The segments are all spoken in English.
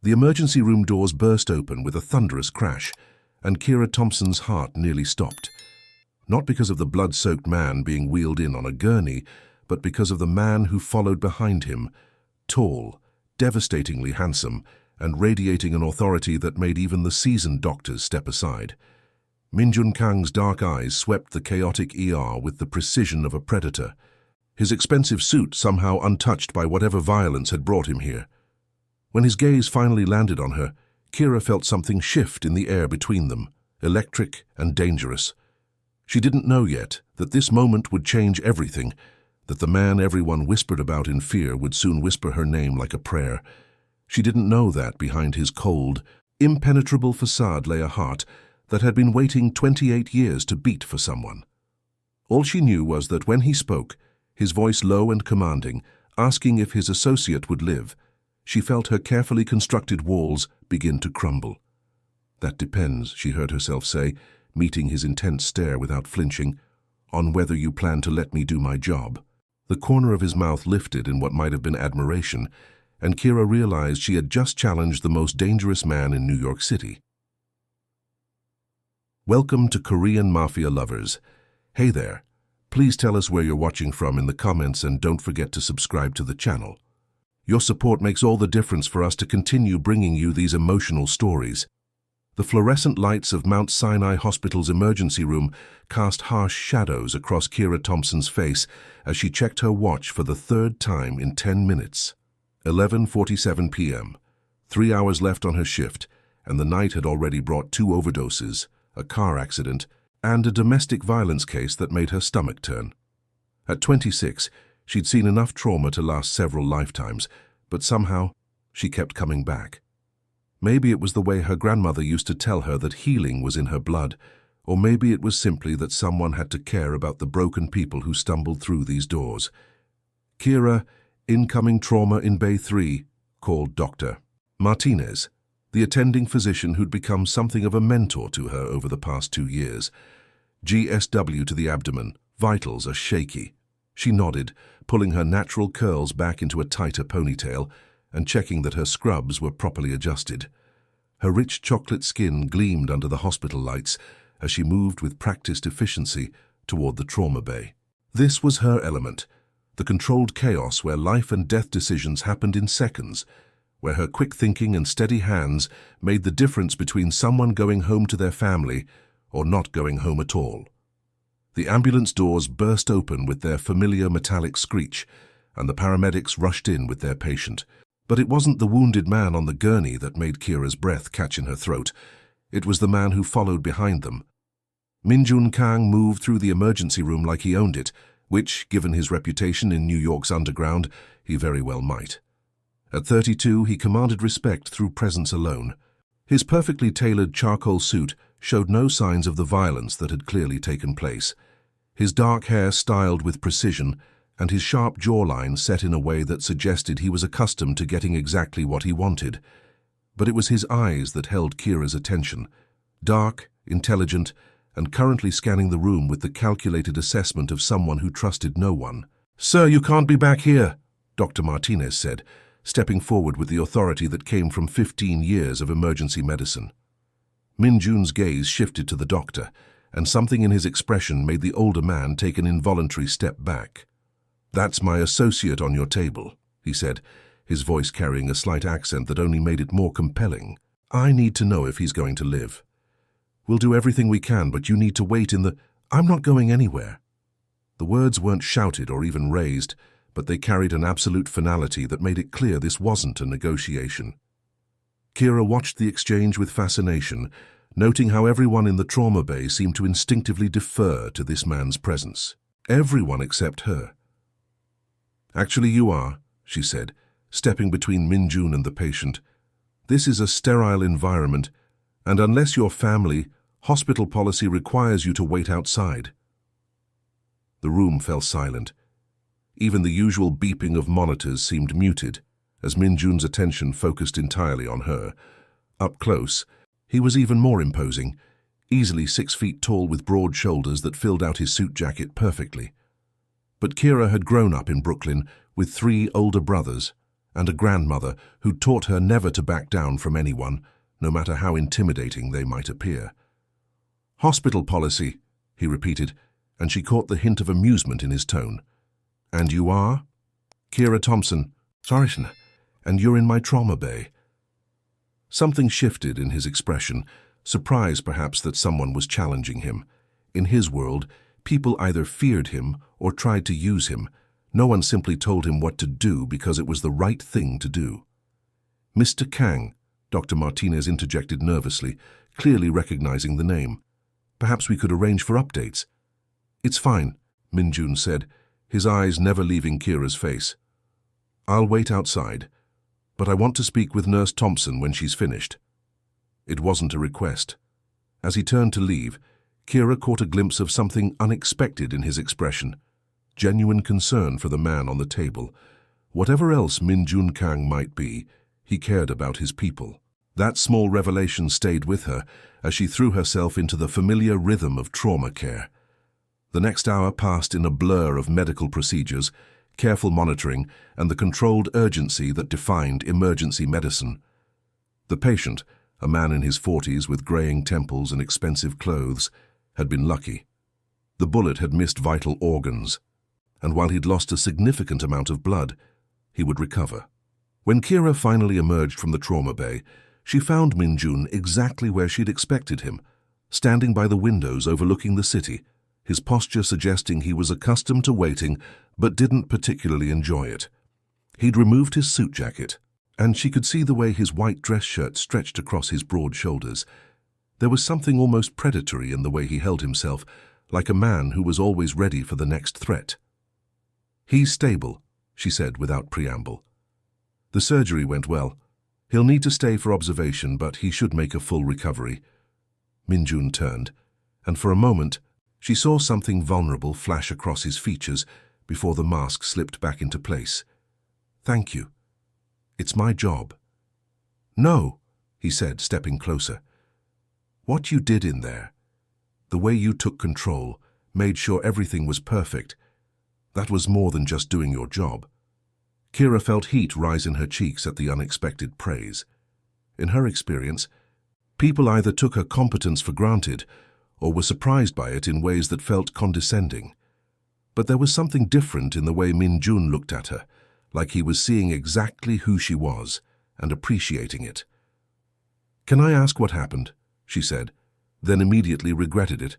The emergency room doors burst open with a thunderous crash, and Kira Thompson's heart nearly stopped. Not because of the blood-soaked man being wheeled in on a gurney, but because of the man who followed behind him, tall, devastatingly handsome, and radiating an authority that made even the seasoned doctors step aside. Minjun Kang's dark eyes swept the chaotic ER with the precision of a predator, his expensive suit somehow untouched by whatever violence had brought him here. When his gaze finally landed on her, Kira felt something shift in the air between them, electric and dangerous. She didn't know yet that this moment would change everything, that the man everyone whispered about in fear would soon whisper her name like a prayer. She didn't know that behind his cold, impenetrable facade lay a heart that had been waiting 28 years to beat for someone. All she knew was that when he spoke, his voice low and commanding, asking if his associate would live, she felt her carefully constructed walls begin to crumble. "That depends," she heard herself say, meeting his intense stare without flinching, "on whether you plan to let me do my job." The corner of his mouth lifted in what might have been admiration, and Kira realized she had just challenged the most dangerous man in New York City. Welcome to Korean Mafia lovers. Hey there. Please tell us where you're watching from in the comments and don't forget to subscribe to the channel. Your support makes all the difference for us to continue bringing you these emotional stories. The fluorescent lights of Mount Sinai Hospital's emergency room cast harsh shadows across Kira Thompson's face as she checked her watch for the third time in 10 minutes. 11:47 p.m. 3 hours left on her shift, and the night had already brought 2 overdoses, a car accident, and a domestic violence case that made her stomach turn. At 26, she'd seen enough trauma to last several lifetimes, but somehow she kept coming back. Maybe it was the way her grandmother used to tell her that healing was in her blood, or maybe it was simply that someone had to care about the broken people who stumbled through these doors. Kira, incoming trauma in Bay 3, called Dr. Martinez, the attending physician who'd become something of a mentor to her over the past 2 years. GSW to the abdomen, vitals are shaky. She nodded, pulling her natural curls back into a tighter ponytail and checking that her scrubs were properly adjusted. Her rich chocolate skin gleamed under the hospital lights as she moved with practiced efficiency toward the trauma bay. This was her element, the controlled chaos where life and death decisions happened in seconds, where her quick thinking and steady hands made the difference between someone going home to their family or not going home at all. The ambulance doors burst open with their familiar metallic screech, and the paramedics rushed in with their patient. But it wasn't the wounded man on the gurney that made Kira's breath catch in her throat. It was the man who followed behind them. Minjun Kang moved through the emergency room like he owned it, which, given his reputation in New York's underground, he very well might. At 32, he commanded respect through presence alone. His perfectly tailored charcoal suit showed no signs of the violence that had clearly taken place. His dark hair styled with precision, and his sharp jawline set in a way that suggested he was accustomed to getting exactly what he wanted. But it was his eyes that held Kira's attention, dark, intelligent, and currently scanning the room with the calculated assessment of someone who trusted no one. "Sir, you can't be back here," Dr. Martinez said, stepping forward with the authority that came from 15 years of emergency medicine. Minjun's gaze shifted to the doctor, and something in his expression made the older man take an involuntary step back. "That's my associate on your table," he said, his voice carrying a slight accent that only made it more compelling. "I need to know if he's going to live. We'll do everything we can, but you need to wait in the—" "I'm not going anywhere." The words weren't shouted or even raised, but they carried an absolute finality that made it clear this wasn't a negotiation. Kira watched the exchange with fascination, noting how everyone in the trauma bay seemed to instinctively defer to this man's presence. Everyone except her. "Actually, you are," she said, stepping between Minjun and the patient. "This is a sterile environment, and unless you're family, hospital policy requires you to wait outside." The room fell silent. Even the usual beeping of monitors seemed muted, as Minjun's attention focused entirely on her. Up close, he was even more imposing, easily 6 feet tall with broad shoulders that filled out his suit jacket perfectly. But Kira had grown up in Brooklyn with 3 older brothers, and a grandmother who taught her never to back down from anyone, no matter how intimidating they might appear. "Hospital policy," he repeated, and she caught the hint of amusement in his tone. "And you are?" "Kira Thompson. Sorry, and you're in my trauma bay." Something shifted in his expression, surprise perhaps that someone was challenging him. In his world, people either feared him or tried to use him. No one simply told him what to do because it was the right thing to do. "Mr. Kang," Dr. Martinez interjected nervously, clearly recognizing the name. "Perhaps we could arrange for updates." "It's fine," Minjun said, his eyes never leaving Kira's face. "I'll wait outside, but I want to speak with Nurse Thompson when she's finished." It wasn't a request. As he turned to leave, Kira caught a glimpse of something unexpected in his expression. Genuine concern for the man on the table. Whatever else Minjun Kang might be, he cared about his people. That small revelation stayed with her as she threw herself into the familiar rhythm of trauma care. The next hour passed in a blur of medical procedures, careful monitoring, and the controlled urgency that defined emergency medicine. The patient, a man in his 40s with graying temples and expensive clothes, had been lucky. The bullet had missed vital organs, and while he'd lost a significant amount of blood, he would recover. When Kira finally emerged from the trauma bay, she found Minjun exactly where she'd expected him, standing by the windows overlooking the city, his posture suggesting he was accustomed to waiting but didn't particularly enjoy it. He'd removed his suit jacket, and she could see the way his white dress shirt stretched across his broad shoulders. There was something almost predatory in the way he held himself, like a man who was always ready for the next threat. "He's stable," she said without preamble. "The surgery went well. He'll need to stay for observation, but he should make a full recovery." Minjun turned, and for a moment she saw something vulnerable flash across his features before the mask slipped back into place. "Thank you. It's my job." "No," he said, stepping closer. "What you did in there, the way you took control, made sure everything was perfect, that was more than just doing your job." Kira felt heat rise in her cheeks at the unexpected praise. In her experience, people either took her competence for granted or were surprised by it in ways that felt condescending. But there was something different in the way Minjun looked at her, like he was seeing exactly who she was and appreciating it. "Can I ask what happened?" she said, then immediately regretted it.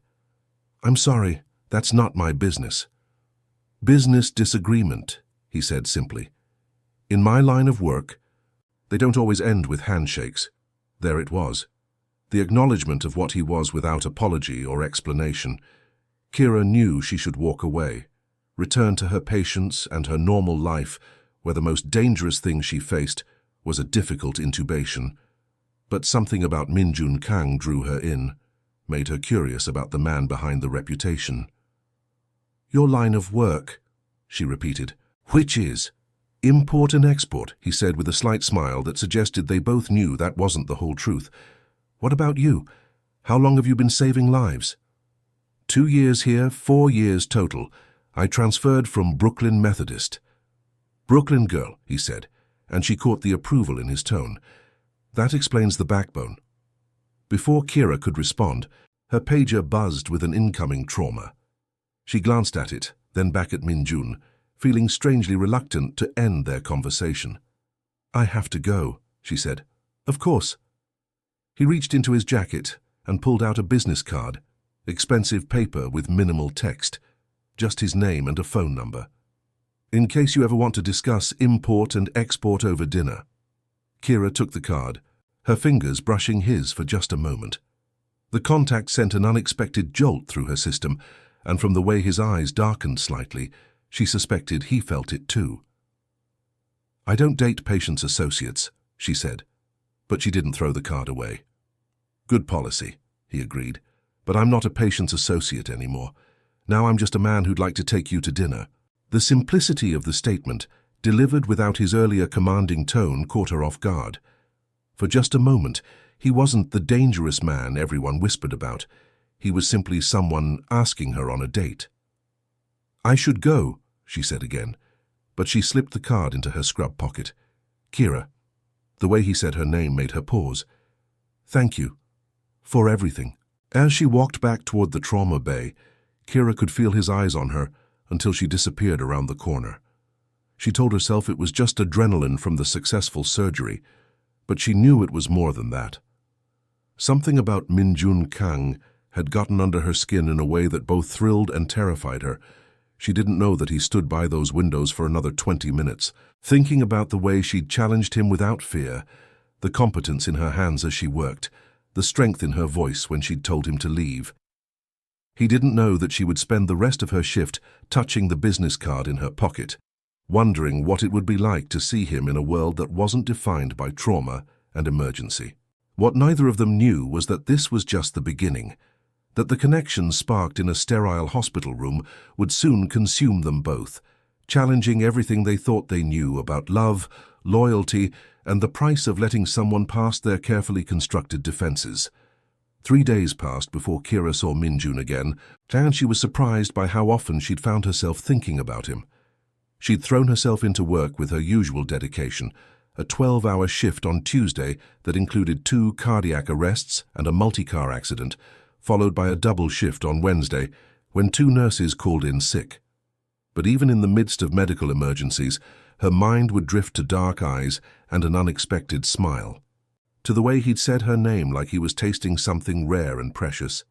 "I'm sorry, that's not my business." "Business disagreement," he said simply. "In my line of work, they don't always end with handshakes." There it was, the acknowledgement of what he was without apology or explanation. Kira knew she should walk away, return to her patients and her normal life, where the most dangerous thing she faced was a difficult intubation. But something about Minjun Kang drew her in, made her curious about the man behind the reputation. "Your line of work," she repeated. "Which is?" "Import and export," he said with a slight smile that suggested they both knew that wasn't the whole truth. "What about you? How long have you been saving lives?" 2 years here, 4 years total. I transferred from Brooklyn Methodist." "Brooklyn girl," he said, and she caught the approval in his tone. "That explains the backbone." Before Kira could respond, her pager buzzed with an incoming trauma. She glanced at it, then back at Minjun, feeling strangely reluctant to end their conversation. "I have to go," she said. "Of course." He reached into his jacket and pulled out a business card, expensive paper with minimal text, just his name and a phone number. "In case you ever want to discuss import and export over dinner." Kira took the card, her fingers brushing his for just a moment. The contact sent an unexpected jolt through her system, and from the way his eyes darkened slightly, she suspected he felt it too. "I don't date patients' associates," she said, but she didn't throw the card away. "Good policy," he agreed, "but I'm not a patient's associate anymore. Now I'm just a man who'd like to take you to dinner." The simplicity of the statement, delivered without his earlier commanding tone, caught her off guard. For just a moment, he wasn't the dangerous man everyone whispered about. He was simply someone asking her on a date. "I should go," she said again, but she slipped the card into her scrub pocket. Kira. The way he said her name made her pause. Thank you. For everything. As she walked back toward the trauma bay, Kira could feel his eyes on her until she disappeared around the corner. She told herself it was just adrenaline from the successful surgery, but she knew it was more than that. Something about Min Jun Kang had gotten under her skin in a way that both thrilled and terrified her. She didn't know that he stood by those windows for another 20 minutes, thinking about the way she'd challenged him without fear, the competence in her hands as she worked, the strength in her voice when she'd told him to leave. He didn't know that she would spend the rest of her shift touching the business card in her pocket, wondering what it would be like to see him in a world that wasn't defined by trauma and emergency. What neither of them knew was that this was just the beginning, that the connection sparked in a sterile hospital room would soon consume them both, challenging everything they thought they knew about love, loyalty, and the price of letting someone past their carefully constructed defenses. 3 days passed before Kira saw Min Jun again, and she was surprised by how often she'd found herself thinking about him. She'd thrown herself into work with her usual dedication, a 12-hour shift on Tuesday that included 2 cardiac arrests and a multi-car accident, followed by a double shift on Wednesday when 2 nurses called in sick. But even in the midst of medical emergencies, her mind would drift to dark eyes and an unexpected smile, to the way he'd said her name like he was tasting something rare and precious.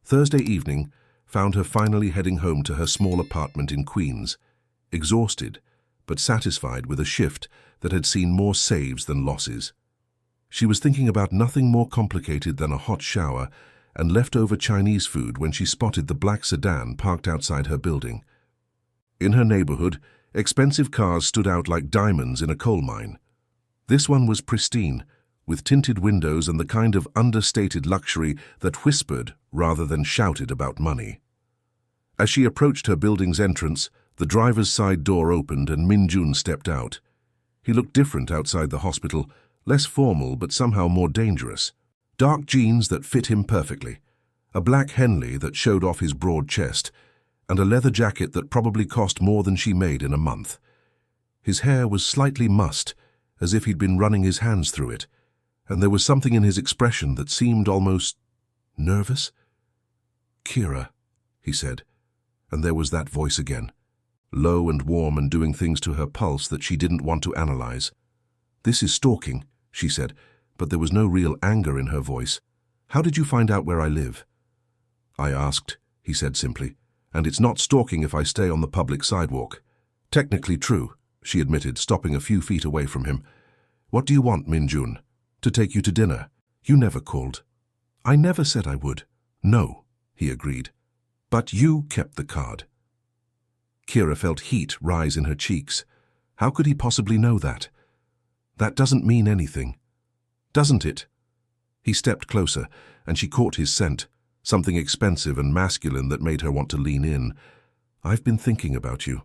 Thursday evening found her finally heading home to her small apartment in Queens, exhausted but satisfied with a shift that had seen more saves than losses. She was thinking about nothing more complicated than a hot shower and leftover Chinese food when she spotted the black sedan parked outside her building. In her neighborhood, expensive cars stood out like diamonds in a coal mine. This one was pristine, with tinted windows and the kind of understated luxury that whispered rather than shouted about money. As she approached her building's entrance, the driver's side door opened and Min Jun stepped out. He looked different outside the hospital, less formal but somehow more dangerous. Dark jeans that fit him perfectly, a black Henley that showed off his broad chest, and a leather jacket that probably cost more than she made in a month. His hair was slightly mussed, as if he'd been running his hands through it, and there was something in his expression that seemed almost nervous. "Kira," he said, and there was that voice again, low and warm and doing things to her pulse that she didn't want to analyze. "This is stalking," she said, but there was no real anger in her voice. "How did you find out where I live?" "I asked," he said simply, "and it's not stalking if I stay on the public sidewalk." "Technically true," she admitted, stopping a few feet away from him. "What do you want, Min Jun? To take you to dinner? You never called." "I never said I would." "No," he agreed. "But you kept the card." Kira felt heat rise in her cheeks. How could he possibly know that? "That doesn't mean anything." "Doesn't it?" He stepped closer, and she caught his scent, something expensive and masculine that made her want to lean in. "I've been thinking about you."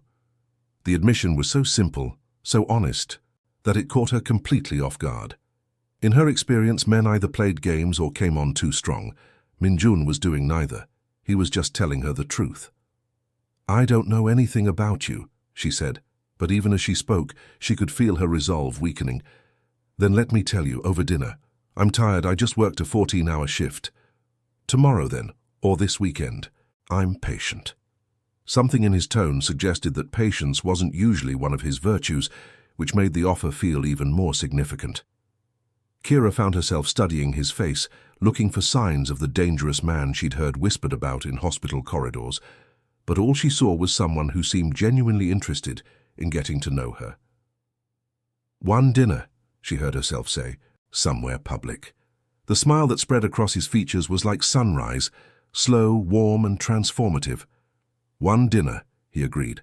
The admission was so simple, so honest, that it caught her completely off guard. In her experience, men either played games or came on too strong. Min Jun was doing neither. He was just telling her the truth. "I don't know anything about you," she said, but even as she spoke, she could feel her resolve weakening. "Then let me tell you, over dinner. I'm tired, I just worked a 14-hour shift. Tomorrow then, or this weekend. I'm patient." Something in his tone suggested that patience wasn't usually one of his virtues, which made the offer feel even more significant. Kira found herself studying his face, looking for signs of the dangerous man she'd heard whispered about in hospital corridors, but all she saw was someone who seemed genuinely interested in getting to know her. "One dinner," she heard herself say, "somewhere public." The smile that spread across his features was like sunrise, slow, warm, and transformative. "One dinner," he agreed.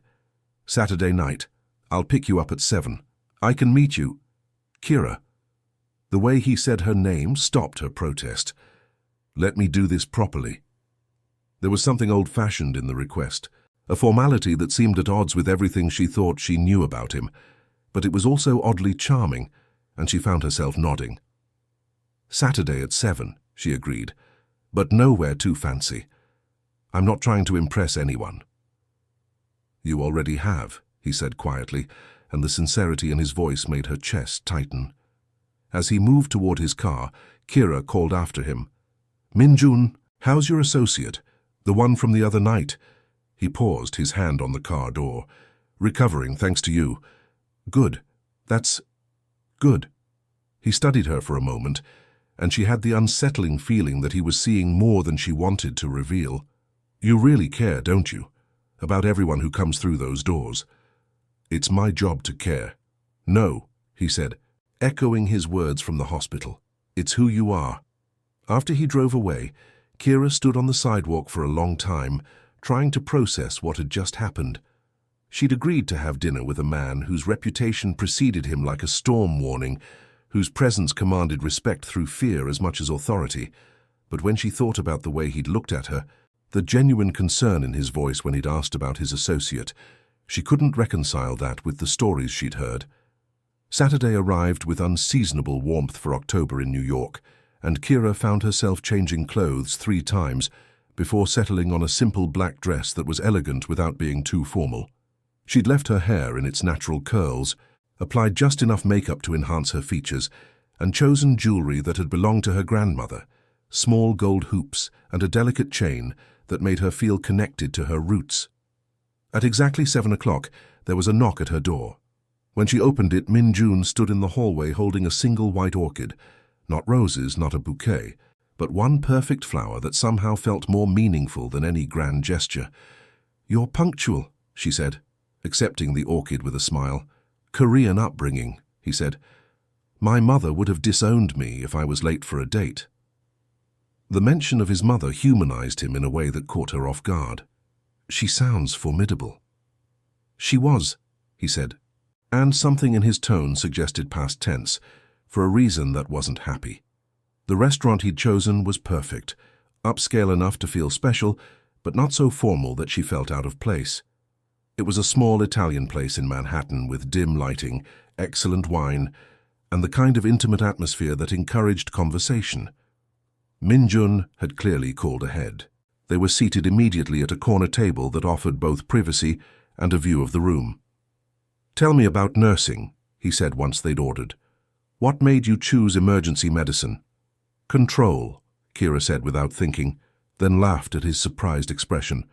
"Saturday night. I'll pick you up at 7. I can meet you." "Kira." The way he said her name stopped her protest. "Let me do this properly." There was something old-fashioned in the request, a formality that seemed at odds with everything she thought she knew about him, but it was also oddly charming, and she found herself nodding. "Saturday at 7, she agreed, "but nowhere too fancy. I'm not trying to impress anyone." "You already have," he said quietly, and the sincerity in his voice made her chest tighten. As he moved toward his car, Kira called after him. "Min-jun, how's your associate? The one from the other night?" He paused, his hand on the car door. "Recovering, thanks to you." "Good. That's good." He studied her for a moment, and she had the unsettling feeling that he was seeing more than she wanted to reveal. "You really care, don't you? About everyone who comes through those doors." "It's my job to care." "No," he said, echoing his words from the hospital. "It's who you are." After he drove away, Kira stood on the sidewalk for a long time, trying to process what had just happened. She'd agreed to have dinner with a man whose reputation preceded him like a storm warning, whose presence commanded respect through fear as much as authority. But when she thought about the way he'd looked at her, the genuine concern in his voice when he'd asked about his associate, she couldn't reconcile that with the stories she'd heard. Saturday arrived with unseasonable warmth for October in New York, and Kira found herself changing clothes 3 times before settling on a simple black dress that was elegant without being too formal. She'd left her hair in its natural curls, applied just enough makeup to enhance her features, and chosen jewelry that had belonged to her grandmother, small gold hoops and a delicate chain that made her feel connected to her roots. At exactly 7 o'clock, there was a knock at her door. When she opened it, Min-jun stood in the hallway holding a single white orchid, not roses, not a bouquet, but one perfect flower that somehow felt more meaningful than any grand gesture. "You're punctual," she said, accepting the orchid with a smile. "Korean upbringing," he said. "My mother would have disowned me if I was late for a date." The mention of his mother humanized him in a way that caught her off guard. "She sounds formidable." "She was," he said, and something in his tone suggested past tense, for a reason that wasn't happy. The restaurant he'd chosen was perfect, upscale enough to feel special, but not so formal that she felt out of place. It was a small Italian place in Manhattan with dim lighting, excellent wine, and the kind of intimate atmosphere that encouraged conversation. Min-jun had clearly called ahead. They were seated immediately at a corner table that offered both privacy and a view of the room. "Tell me about nursing," he said once they'd ordered. "What made you choose emergency medicine?" "Control," Kira said without thinking, then laughed at his surprised expression.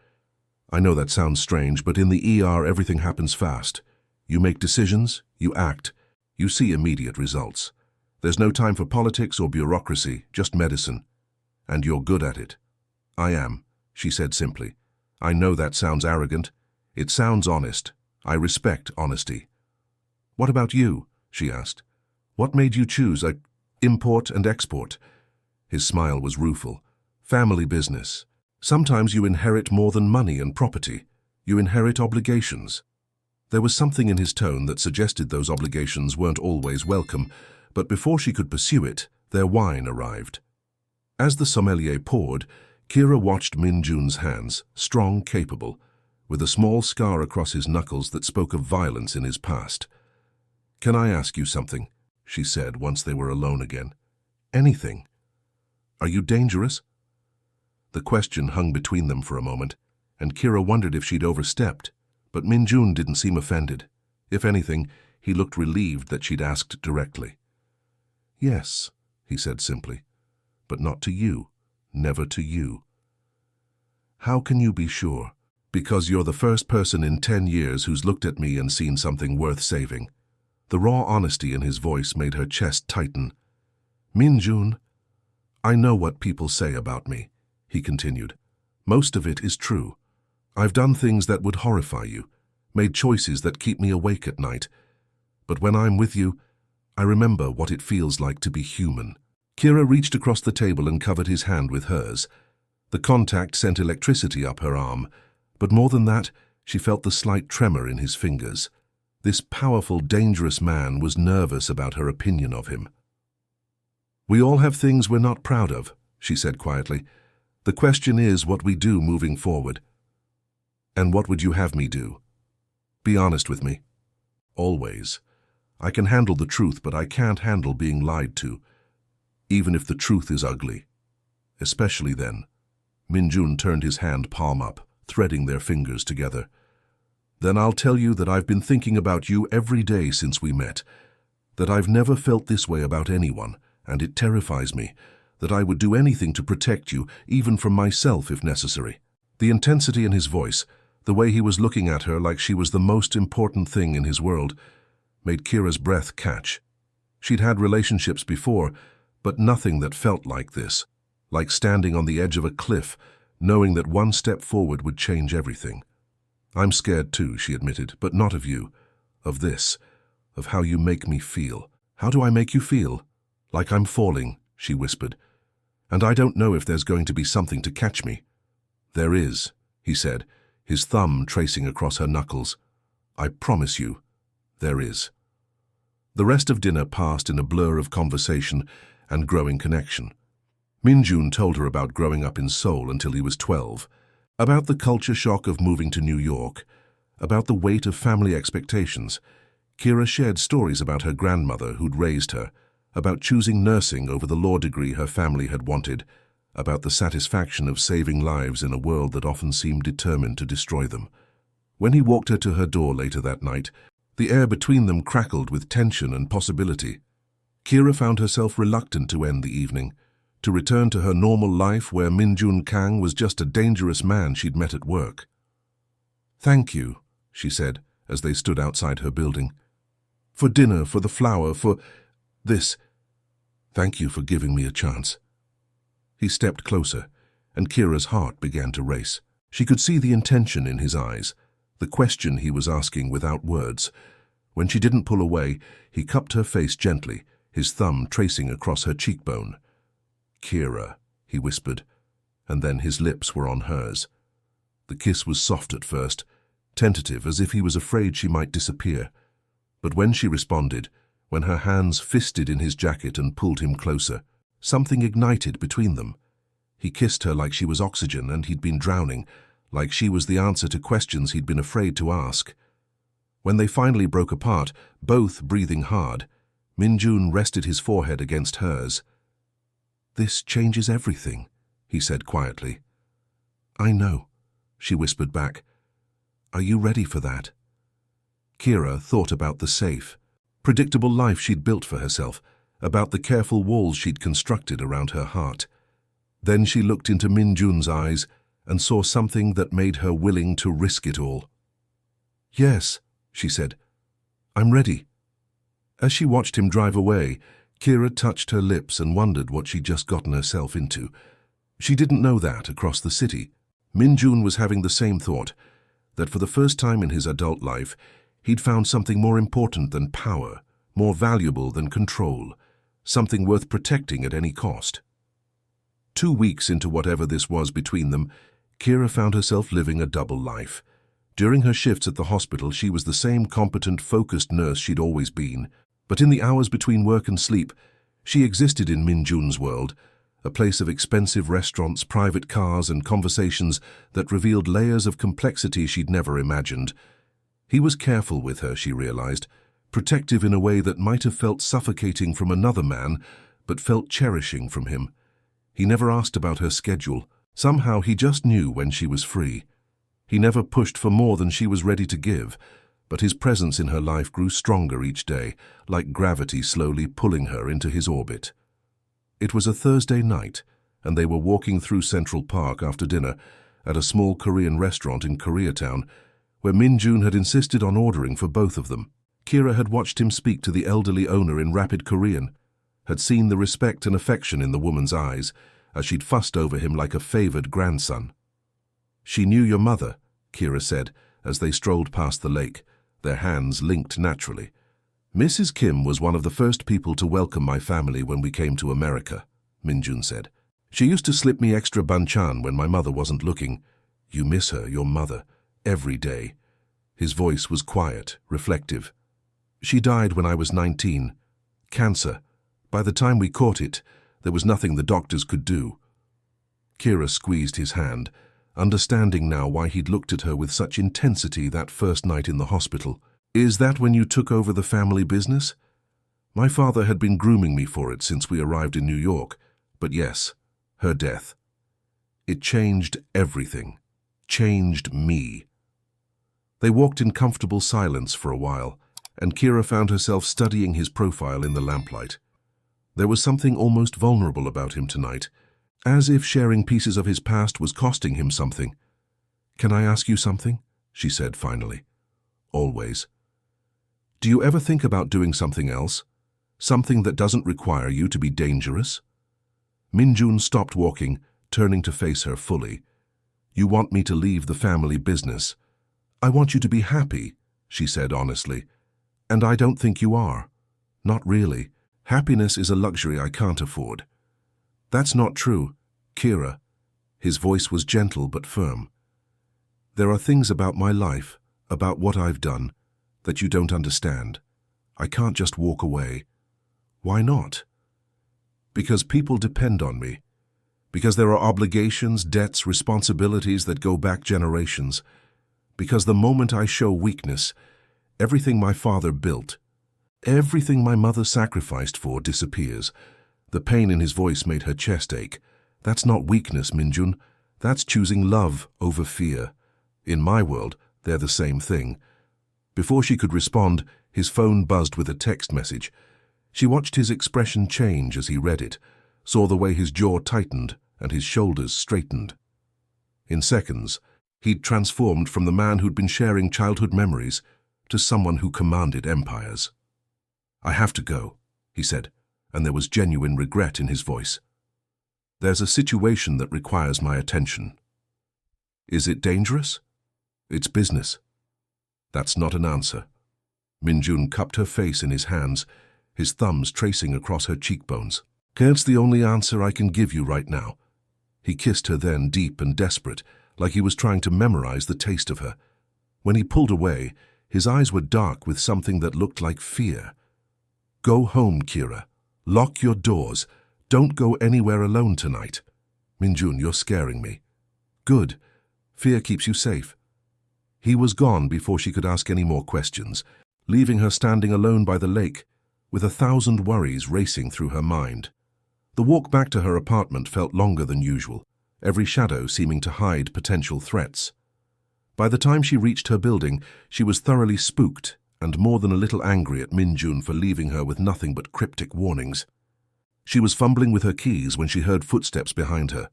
"I know that sounds strange, but in the ER everything happens fast. You make decisions, you act, you see immediate results. There's no time for politics or bureaucracy, just medicine. And you're good at it." "I am," she said simply. "I know that sounds arrogant. It sounds honest. I respect honesty." "What about you?" she asked. "What made you choose import and export?" His smile was rueful. "Family business. Sometimes you inherit more than money and property. You inherit obligations." There was something in his tone that suggested those obligations weren't always welcome, but before she could pursue it, their wine arrived. As the sommelier poured, Kira watched Min-jun's hands, strong, capable, with a small scar across his knuckles that spoke of violence in his past. "Can I ask you something?" she said once they were alone again. "Anything. Are you dangerous?" The question hung between them for a moment, and Kira wondered if she'd overstepped, but Min-jun didn't seem offended. If anything, he looked relieved that she'd asked directly. "Yes," he said simply, "but not to you, never to you." "How can you be sure?" "Because you're the first person in 10 years who's looked at me and seen something worth saving." The raw honesty in his voice made her chest tighten. "Min-jun, I know what people say about me," he continued. "Most of it is true. I've done things that would horrify you, made choices that keep me awake at night. But when I'm with you, I remember what it feels like to be human." Kira reached across the table and covered his hand with hers. The contact sent electricity up her arm, but more than that, she felt the slight tremor in his fingers. This powerful, dangerous man was nervous about her opinion of him. "We all have things we're not proud of," she said quietly. "The question is what we do moving forward." "And what would you have me do?" "Be honest with me." "Always. I can handle the truth, but I can't handle being lied to, even if the truth is ugly. Especially then." Min-jun turned his hand palm up, threading their fingers together. Then I'll tell you that I've been thinking about you every day since we met, that I've never felt this way about anyone, and it terrifies me, that I would do anything to protect you, even from myself if necessary. The intensity in his voice, the way he was looking at her like she was the most important thing in his world, made Kira's breath catch. She'd had relationships before, but nothing that felt like this, like standing on the edge of a cliff, knowing that one step forward would change everything. I'm scared too, she admitted, but not of you, of this, of how you make me feel. How do I make you feel? Like I'm falling, she whispered. And I don't know if there's going to be something to catch me. There is, he said, his thumb tracing across her knuckles. I promise you, there is. The rest of dinner passed in a blur of conversation and growing connection. Minjun told her about growing up in Seoul until he was 12, about the culture shock of moving to New York, about the weight of family expectations. Kira shared stories about her grandmother who'd raised her, about choosing nursing over the law degree her family had wanted, about the satisfaction of saving lives in a world that often seemed determined to destroy them. When he walked her to her door later that night, the air between them crackled with tension and possibility. Kira found herself reluctant to end the evening, to return to her normal life where Minjun Kang was just a dangerous man she'd met at work. Thank you, she said as they stood outside her building. For dinner, for the flower, for this. Thank you for giving me a chance. He stepped closer, and Kira's heart began to race. She could see the intention in his eyes, the question he was asking without words. When she didn't pull away, he cupped her face gently, his thumb tracing across her cheekbone. Kira, he whispered, and then his lips were on hers. The kiss was soft at first, tentative, as if he was afraid she might disappear. But when she responded, when her hands fisted in his jacket and pulled him closer, something ignited between them. He kissed her like she was oxygen and he'd been drowning, like she was the answer to questions he'd been afraid to ask. When they finally broke apart, both breathing hard, Minjun rested his forehead against hers. This changes everything, he said quietly. I know, she whispered back. Are you ready for that? Kira thought about the safe, predictable life she'd built for herself, about the careful walls she'd constructed around her heart. Then she looked into Minjun's eyes and saw something that made her willing to risk it all. Yes, she said. I'm ready. As she watched him drive away, Kira touched her lips and wondered what she'd just gotten herself into. She didn't know that across the city. Minjun was having the same thought, that for the first time in his adult life, he'd found something more important than power, more valuable than control, something worth protecting at any cost. 2 weeks into whatever this was between them, Kira found herself living a double life. During her shifts at the hospital, she was the same competent, focused nurse she'd always been. But in the hours between work and sleep, she existed in Minjun's world, a place of expensive restaurants, private cars, and conversations that revealed layers of complexity she'd never imagined. He was careful with her, she realized, protective in a way that might have felt suffocating from another man, but felt cherishing from him. He never asked about her schedule. Somehow he just knew when she was free. He never pushed for more than she was ready to give, but his presence in her life grew stronger each day, like gravity slowly pulling her into his orbit. It was a Thursday night, and they were walking through Central Park after dinner at a small Korean restaurant in Koreatown, where Minjun had insisted on ordering for both of them. Kira had watched him speak to the elderly owner in rapid Korean, had seen the respect and affection in the woman's eyes as she'd fussed over him like a favored grandson. She knew your mother, Kira said as they strolled past the lake, their hands linked naturally. Mrs. Kim was one of the first people to welcome my family when we came to America, Minjun said. She used to slip me extra banchan when my mother wasn't looking. You miss her, your mother, every day. His voice was quiet, reflective. She died when I was 19. Cancer. By the time we caught it, there was nothing the doctors could do. Kira squeezed his hand, understanding now why he'd looked at her with such intensity that first night in the hospital. Is that when you took over the family business? My father had been grooming me for it since we arrived in New York, but yes, her death. It changed everything. Changed me. They walked in comfortable silence for a while, and Kira found herself studying his profile in the lamplight. There was something almost vulnerable about him tonight, as if sharing pieces of his past was costing him something. "Can I ask you something?" she said finally. "Always." "Do you ever think about doing something else? Something that doesn't require you to be dangerous?" Minjun stopped walking, turning to face her fully. "You want me to leave the family business. I want you to be happy," she said honestly. "And I don't think you are. Not really. Happiness is a luxury I can't afford." "That's not true, Kira." His voice was gentle but firm. "There are things about my life, about what I've done, that you don't understand. I can't just walk away." "Why not?" "Because people depend on me. Because there are obligations, debts, responsibilities that go back generations. Because the moment I show weakness, everything my father built, everything my mother sacrificed for disappears." The pain in his voice made her chest ache. "That's not weakness, Minjun. That's choosing love over fear. In my world, they're the same thing." Before she could respond, his phone buzzed with a text message. She watched his expression change as he read it, saw the way his jaw tightened and his shoulders straightened. In seconds, he'd transformed from the man who'd been sharing childhood memories to someone who commanded empires. "I have to go," he said, and there was genuine regret in his voice. "There's a situation that requires my attention." "Is it dangerous?" "It's business." "That's not an answer." Minjun cupped her face in his hands, his thumbs tracing across her cheekbones. "It's the only answer I can give you right now." He kissed her then, deep and desperate, like he was trying to memorize the taste of her. When he pulled away, his eyes were dark with something that looked like fear. "Go home, Kira. Lock your doors. Don't go anywhere alone tonight." "Minjun, you're scaring me." "Good. Fear keeps you safe." He was gone before she could ask any more questions, leaving her standing alone by the lake, with 1,000 worries racing through her mind. The walk back to her apartment felt longer than usual, every shadow seeming to hide potential threats. By the time she reached her building, she was thoroughly spooked and more than a little angry at Minjun for leaving her with nothing but cryptic warnings. She was fumbling with her keys when she heard footsteps behind her.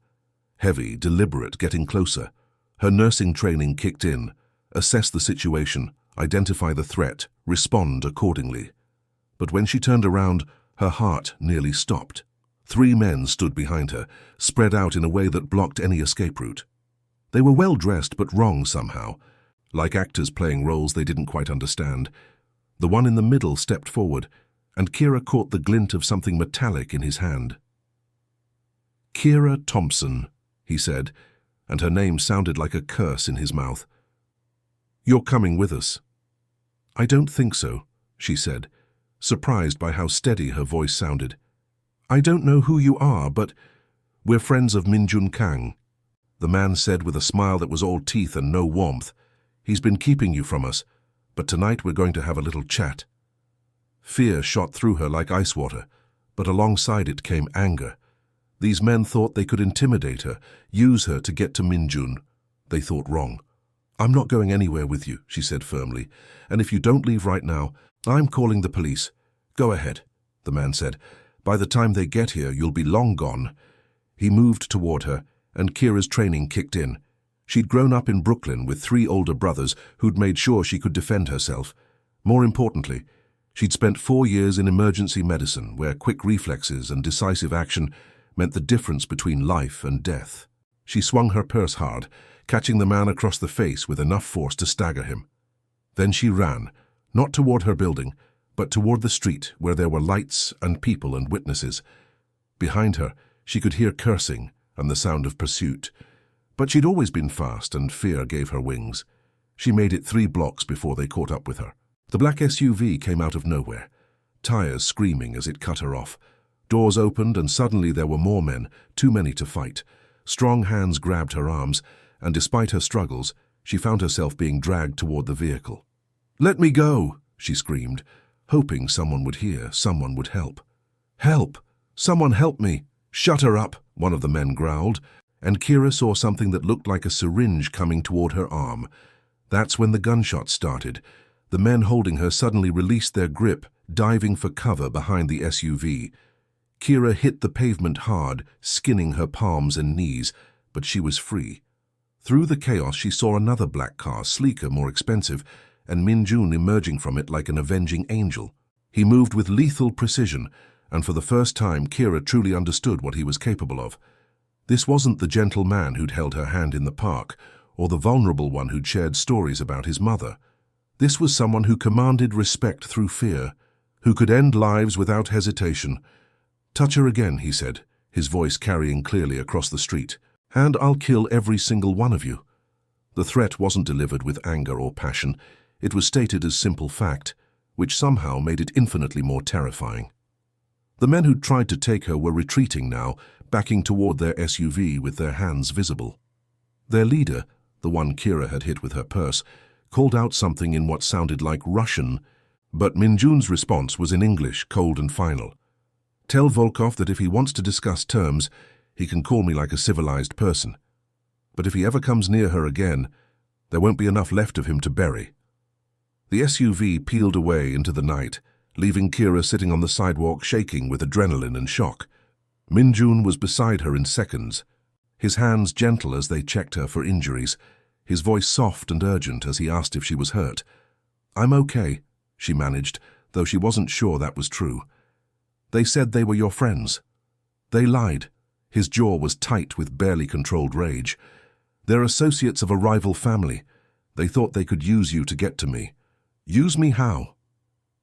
Heavy, deliberate, getting closer. Her nursing training kicked in. Assess the situation, identify the threat, respond accordingly. But when she turned around, her heart nearly stopped. 3 men stood behind her, spread out in a way that blocked any escape route. They were well dressed but wrong somehow, like actors playing roles they didn't quite understand. The one in the middle stepped forward, and Kira caught the glint of something metallic in his hand. "Kira Thompson," he said, and her name sounded like a curse in his mouth. "You're coming with us." "I don't think so," she said, surprised by how steady her voice sounded. "I don't know who you are, but we're friends of Minjun Kang," the man said with a smile that was all teeth and no warmth. "He's been keeping you from us, but tonight we're going to have a little chat." Fear shot through her like ice water, but alongside it came anger. These men thought they could intimidate her, use her to get to Minjun. They thought wrong. "I'm not going anywhere with you," she said firmly, "and if you don't leave right now, I'm calling the police." "Go ahead," the man said. "By the time they get here, you'll be long gone." He moved toward her, and Kira's training kicked in. She'd grown up in Brooklyn with 3 older brothers who'd made sure she could defend herself. More importantly, she'd spent 4 years in emergency medicine, where quick reflexes and decisive action meant the difference between life and death. She swung her purse hard, catching the man across the face with enough force to stagger him. Then she ran, not toward her building, but toward the street where there were lights and people and witnesses. Behind her, she could hear cursing and the sound of pursuit. But she'd always been fast, and fear gave her wings. She made it 3 blocks before they caught up with her. The black SUV came out of nowhere, tires screaming as it cut her off. Doors opened, and suddenly there were more men, too many to fight. Strong hands grabbed her arms, and despite her struggles, she found herself being dragged toward the vehicle. "Let me go!" she screamed, hoping someone would hear, someone would help. "Help! Someone help me!" "Shut her up!" one of the men growled, and Kira saw something that looked like a syringe coming toward her arm. That's when the gunshots started. The men holding her suddenly released their grip, diving for cover behind the SUV. Kira hit the pavement hard, skinning her palms and knees, but she was free. Through the chaos, she saw another black car, sleeker, more expensive, and Min-jun emerging from it like an avenging angel. He moved with lethal precision, and for the first time, Kira truly understood what he was capable of. This wasn't the gentle man who'd held her hand in the park, or the vulnerable one who'd shared stories about his mother. This was someone who commanded respect through fear, who could end lives without hesitation. "Touch her again," he said, his voice carrying clearly across the street, "and I'll kill every single one of you." The threat wasn't delivered with anger or passion. It was stated as simple fact, which somehow made it infinitely more terrifying. The men who'd tried to take her were retreating now, backing toward their SUV with their hands visible. Their leader, the one Kira had hit with her purse, called out something in what sounded like Russian, but Min-jun's response was in English, cold and final. "Tell Volkov that if he wants to discuss terms, he can call me like a civilized person. But if he ever comes near her again, there won't be enough left of him to bury." The SUV peeled away into the night, leaving Kira sitting on the sidewalk shaking with adrenaline and shock. Min-jun was beside her in seconds, his hands gentle as they checked her for injuries, his voice soft and urgent as he asked if she was hurt. "I'm okay," she managed, though she wasn't sure that was true. "They said they were your friends." "They lied." His jaw was tight with barely controlled rage. "They're associates of a rival family. They thought they could use you to get to me." "Use me how?"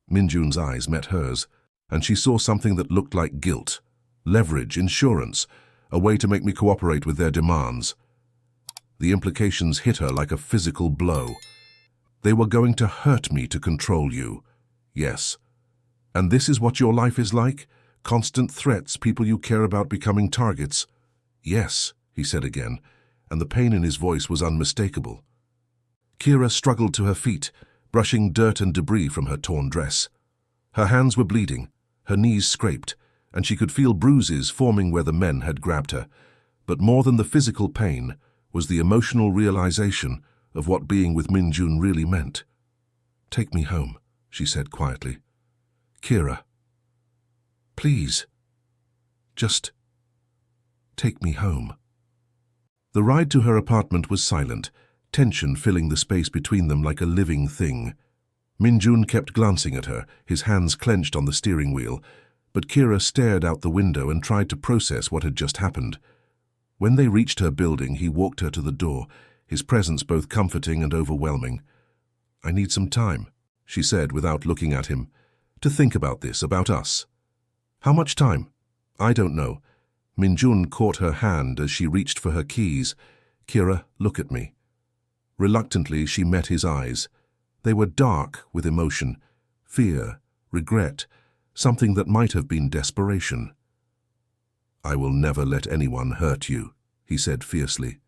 Min-jun's eyes met hers, and she saw something that looked like guilt, leverage, insurance, a way to make me cooperate with their demands. The implications hit her like a physical blow. "They were going to hurt me to control you." "Yes." "And this is what your life is like? Constant threats, people you care about becoming targets?" "Yes," he said again, and the pain in his voice was unmistakable. Kira struggled to her feet, brushing dirt and debris from her torn dress. Her hands were bleeding, her knees scraped, and she could feel bruises forming where the men had grabbed her. But more than the physical pain was the emotional realization of what being with Min-jun really meant. "Take me home," she said quietly. "Kira, please, just take me home." The ride to her apartment was silent, tension filling the space between them like a living thing. Min-jun kept glancing at her, his hands clenched on the steering wheel, but Kira stared out the window and tried to process what had just happened. When they reached her building, he walked her to the door, his presence both comforting and overwhelming. "I need some time," she said without looking at him, "to think about this, about us." "How much time?" "I don't know." Min-jun caught her hand as she reached for her keys. "Kira, look at me." Reluctantly, she met his eyes. They were dark with emotion, fear, regret, something that might have been desperation. "I will never let anyone hurt you," he said fiercely.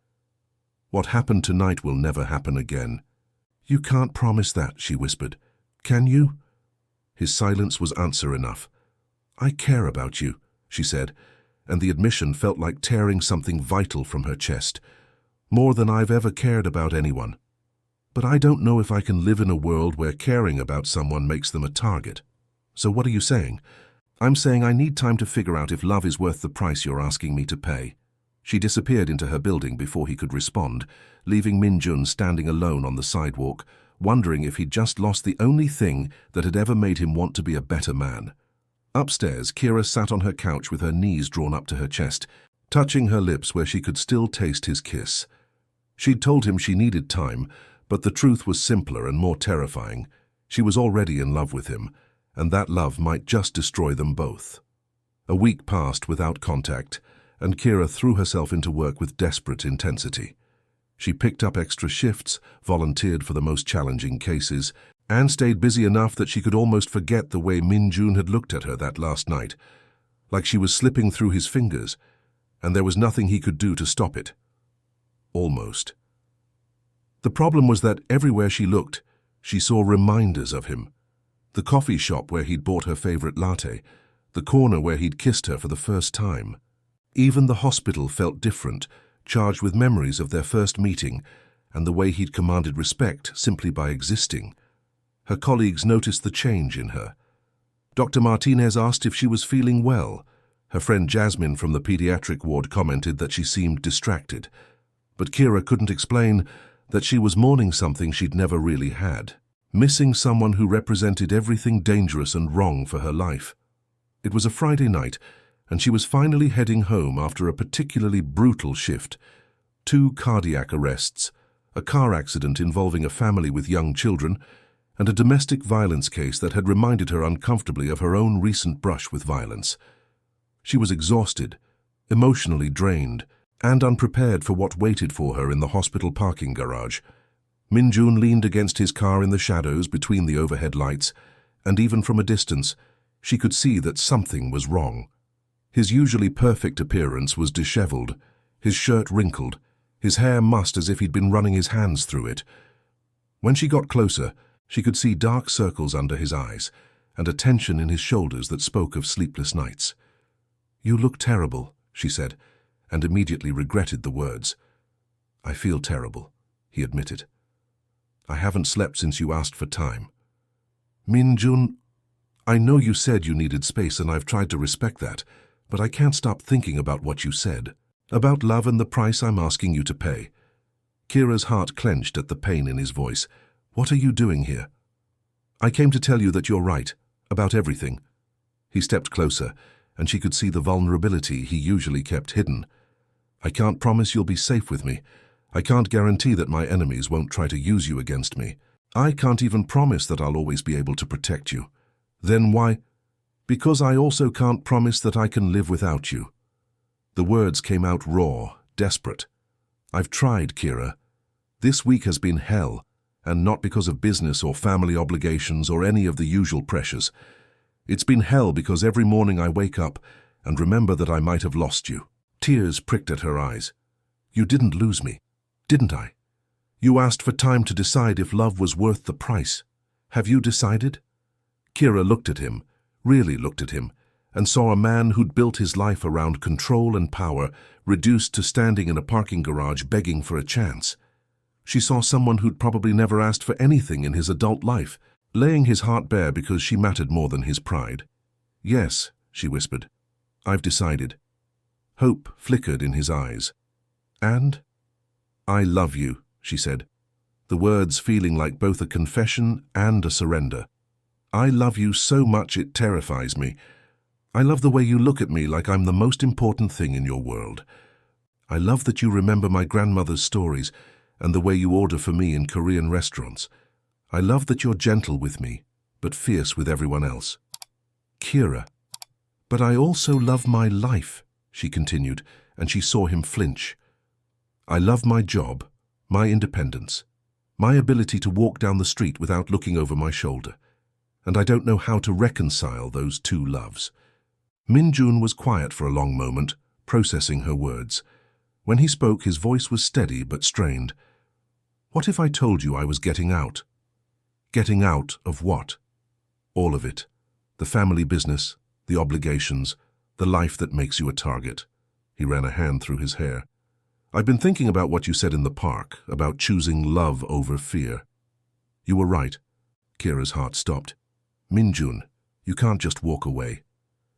"What happened tonight will never happen again." "You can't promise that," she whispered. "Can you?" His silence was answer enough. "I care about you," she said, and the admission felt like tearing something vital from her chest. "More than I've ever cared about anyone. But I don't know if I can live in a world where caring about someone makes them a target." "So what are you saying?" "I'm saying I need time to figure out if love is worth the price you're asking me to pay." She disappeared into her building before he could respond, leaving Min-jun standing alone on the sidewalk, wondering if he'd just lost the only thing that had ever made him want to be a better man. Upstairs, Kira sat on her couch with her knees drawn up to her chest, touching her lips where she could still taste his kiss. She'd told him she needed time, but the truth was simpler and more terrifying. She was already in love with him, and that love might just destroy them both. A week passed without contact, and Kira threw herself into work with desperate intensity. She picked up extra shifts, volunteered for the most challenging cases, and stayed busy enough that she could almost forget the way Min-jun had looked at her that last night, like she was slipping through his fingers, and there was nothing he could do to stop it. Almost. The problem was that everywhere she looked, she saw reminders of him. The coffee shop where he'd bought her favorite latte, the corner where he'd kissed her for the first time. Even the hospital felt different, charged with memories of their first meeting, and the way he'd commanded respect simply by existing. Her colleagues noticed the change in her. Dr. Martinez asked if she was feeling well. Her friend Jasmine from the pediatric ward commented that she seemed distracted. But Kira couldn't explain that she was mourning something she'd never really had, missing someone who represented everything dangerous and wrong for her life. It was a Friday night, and she was finally heading home after a particularly brutal shift. 2 cardiac arrests, a car accident involving a family with young children, and a domestic violence case that had reminded her uncomfortably of her own recent brush with violence. She was exhausted, emotionally drained, and unprepared for what waited for her in the hospital parking garage. Minjun leaned against his car in the shadows between the overhead lights, and even from a distance, she could see that something was wrong. His usually perfect appearance was disheveled, his shirt wrinkled, his hair mussed as if he'd been running his hands through it. When she got closer, she could see dark circles under his eyes and a tension in his shoulders that spoke of sleepless nights. "You look terrible," she said, and immediately regretted the words. "I feel terrible," he admitted. "I haven't slept since you asked for time." "Minjun, I know you said you needed space and I've tried to respect that, but I can't stop thinking about what you said. About love and the price I'm asking you to pay." Kira's heart clenched at the pain in his voice. "What are you doing here?" "I came to tell you that you're right, about everything." He stepped closer, and she could see the vulnerability he usually kept hidden. "I can't promise you'll be safe with me. I can't guarantee that my enemies won't try to use you against me. I can't even promise that I'll always be able to protect you." "Then why?" "Because I also can't promise that I can live without you." The words came out raw, desperate. "I've tried, Kira. This week has been hell, and not because of business or family obligations or any of the usual pressures. It's been hell because every morning I wake up and remember that I might have lost you." Tears pricked at her eyes. "You didn't lose me, didn't I? You asked for time to decide if love was worth the price. Have you decided?" Kira looked at him, really looked at him, and saw a man who'd built his life around control and power, reduced to standing in a parking garage begging for a chance. She saw someone who'd probably never asked for anything in his adult life, laying his heart bare because she mattered more than his pride. "Yes," she whispered. "I've decided." Hope flickered in his eyes. "And?" "I love you," she said, the words feeling like both a confession and a surrender. "I love you so much it terrifies me. I love the way you look at me like I'm the most important thing in your world. I love that you remember my grandmother's stories and the way you order for me in Korean restaurants. I love that you're gentle with me, but fierce with everyone else." "Kira, but I also love my life," she continued, and she saw him flinch. "I love my job, my independence, my ability to walk down the street without looking over my shoulder. And I don't know how to reconcile those two loves." Minjun was quiet for a long moment, processing her words. When he spoke, his voice was steady but strained. "What if I told you I was getting out?" "Getting out of what?" "All of it. The family business, the obligations, the life that makes you a target." He ran a hand through his hair. "I've been thinking about what you said in the park, about choosing love over fear." "You were right." Kira's heart stopped. "Minjun, you can't just walk away.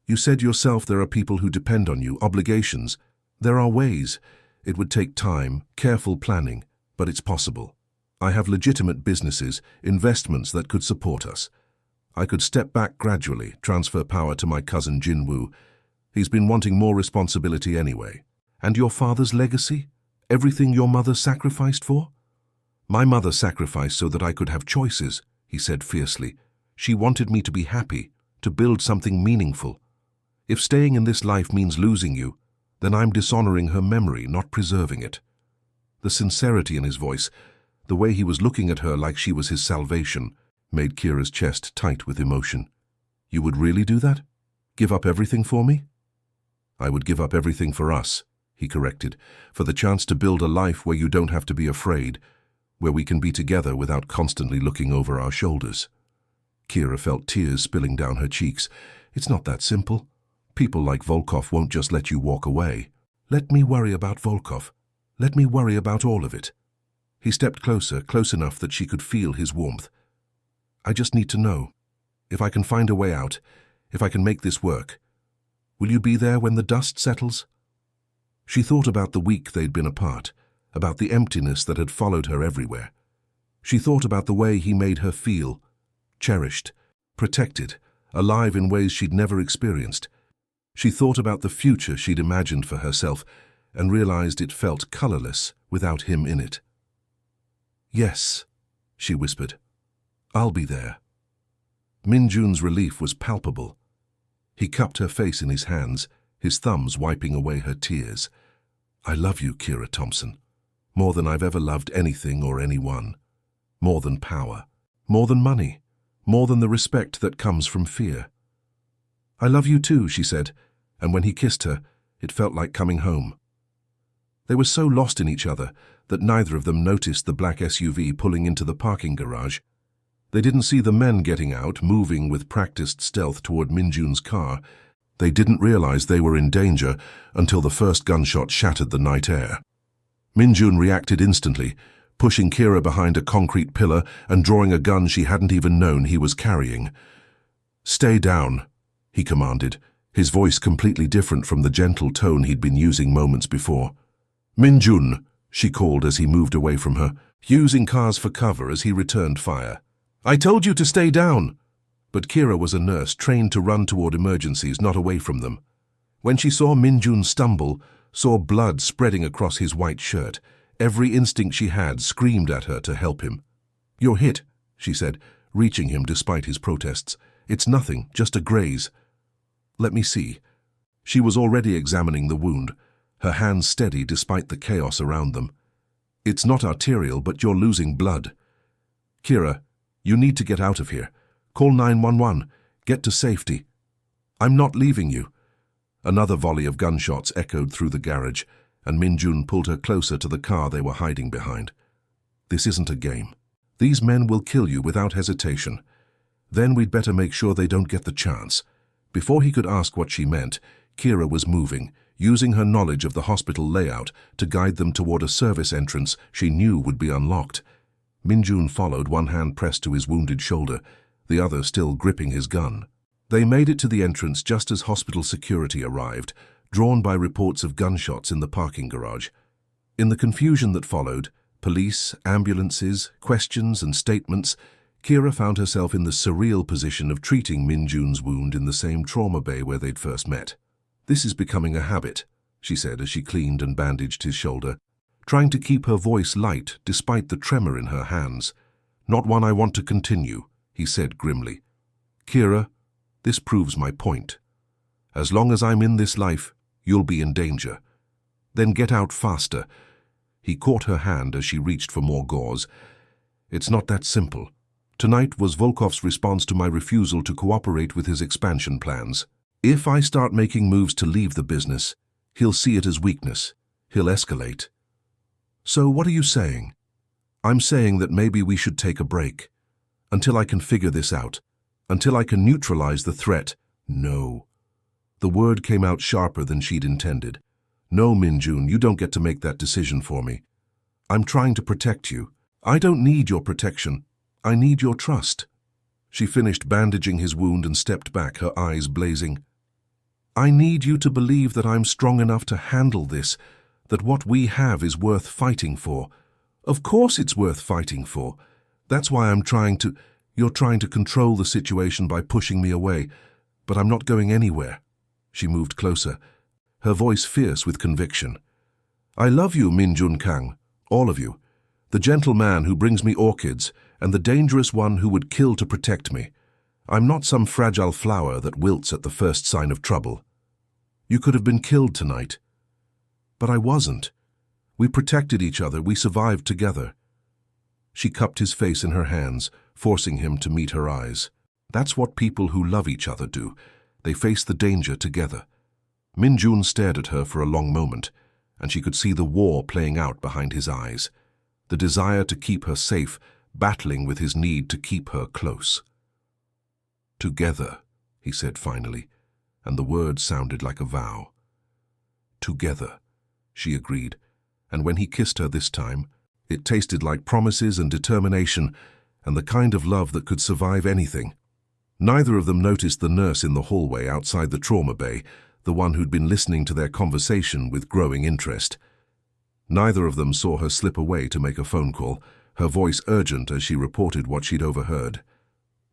You said yourself there are people who depend on you, obligations. There are ways. It would take time, careful planning, but it's possible. I have legitimate businesses, investments that could support us. I could step back gradually, transfer power to my cousin Jinwoo. He's been wanting more responsibility anyway. And your father's legacy? Everything your mother sacrificed for?" "My mother sacrificed so that I could have choices," he said fiercely. "She wanted me to be happy, to build something meaningful. If staying in this life means losing you, then I'm dishonoring her memory, not preserving it." The sincerity in his voice, the way he was looking at her like she was his salvation, made Kira's chest tight with emotion. "You would really do that? Give up everything for me?" "I would give up everything for us," he corrected, "for the chance to build a life where you don't have to be afraid, where we can be together without constantly looking over our shoulders." Kira felt tears spilling down her cheeks. "It's not that simple. People like Volkov won't just let you walk away." "Let me worry about Volkov. Let me worry about all of it." He stepped closer, close enough that she could feel his warmth. "I just need to know. If I can find a way out, if I can make this work. Will you be there when the dust settles?" She thought about the week they'd been apart, about the emptiness that had followed her everywhere. She thought about the way he made her feel, cherished, protected, alive in ways she'd never experienced. She thought about the future she'd imagined for herself and realized it felt colorless without him in it. "Yes," she whispered. "I'll be there." Minjun's relief was palpable. He cupped her face in his hands, his thumbs wiping away her tears. "I love you, Kira Thompson, more than I've ever loved anything or anyone. More than power, more than money, more than the respect that comes from fear." "I love you too," she said, and when he kissed her, it felt like coming home. They were so lost in each other that neither of them noticed the black SUV pulling into the parking garage. They didn't see the men getting out, moving with practiced stealth toward Minjun's car. They didn't realize they were in danger until the first gunshot shattered the night air. Minjun reacted instantly, pushing Kira behind a concrete pillar and drawing a gun she hadn't even known he was carrying. "Stay down," he commanded, his voice completely different from the gentle tone he'd been using moments before. "Minjun," she called as he moved away from her, using cars for cover as he returned fire. "I told you to stay down!" But Kira was a nurse trained to run toward emergencies, not away from them. When she saw Minjun stumble, saw blood spreading across his white shirt, every instinct she had screamed at her to help him. "You're hit," she said, reaching him despite his protests. "It's nothing, just a graze." "Let me see." She was already examining the wound, her hands steady despite the chaos around them. "It's not arterial, but you're losing blood. Kira, you need to get out of here. Call 911. Get to safety." "I'm not leaving you." Another volley of gunshots echoed through the garage, and Minjun pulled her closer to the car they were hiding behind. "This isn't a game. These men will kill you without hesitation. Then we'd better make sure they don't get the chance." Before he could ask what she meant, Kira was moving, using her knowledge of the hospital layout to guide them toward a service entrance she knew would be unlocked. Minjun followed, one hand pressed to his wounded shoulder, the other still gripping his gun. They made it to the entrance just as hospital security arrived, drawn by reports of gunshots in the parking garage. In the confusion that followed, police, ambulances, questions and statements, Kira found herself in the surreal position of treating Minjun's wound in the same trauma bay where they'd first met. "This is becoming a habit," she said as she cleaned and bandaged his shoulder, trying to keep her voice light despite the tremor in her hands. "Not one I want to continue," he said grimly. "Kira, this proves my point. As long as I'm in this life, you'll be in danger. Then get out faster." He caught her hand as she reached for more gauze. "It's not that simple. Tonight was Volkov's response to my refusal to cooperate with his expansion plans. If I start making moves to leave the business, he'll see it as weakness. He'll escalate." "So what are you saying?" "I'm saying that maybe we should take a break. Until I can figure this out. Until I can neutralize the threat." "No." The word came out sharper than she'd intended. "No, Minjun, you don't get to make that decision for me. I'm trying to protect you. I don't need your protection. I need your trust." She finished bandaging his wound and stepped back, her eyes blazing. "I need you to believe that I'm strong enough to handle this, that what we have is worth fighting for. Of course it's worth fighting for. That's why You're trying to control the situation by pushing me away, but I'm not going anywhere." She moved closer, her voice fierce with conviction. "I love you, Minjun Kang, all of you. The gentle man who brings me orchids, and the dangerous one who would kill to protect me. I'm not some fragile flower that wilts at the first sign of trouble. You could have been killed tonight. But I wasn't. We protected each other, we survived together." She cupped his face in her hands, forcing him to meet her eyes. "That's what people who love each other do. They face the danger together." Minjun stared at her for a long moment, and she could see the war playing out behind his eyes, the desire to keep her safe, battling with his need to keep her close. "Together," he said finally, and the word sounded like a vow. "Together," she agreed, and when he kissed her this time, It tasted like promises and determination, and the kind of love that could survive anything. Neither of them noticed the nurse in the hallway outside the trauma bay, the one who'd been listening to their conversation with growing interest. Neither of them saw her slip away to make a phone call, her voice urgent as she reported what she'd overheard.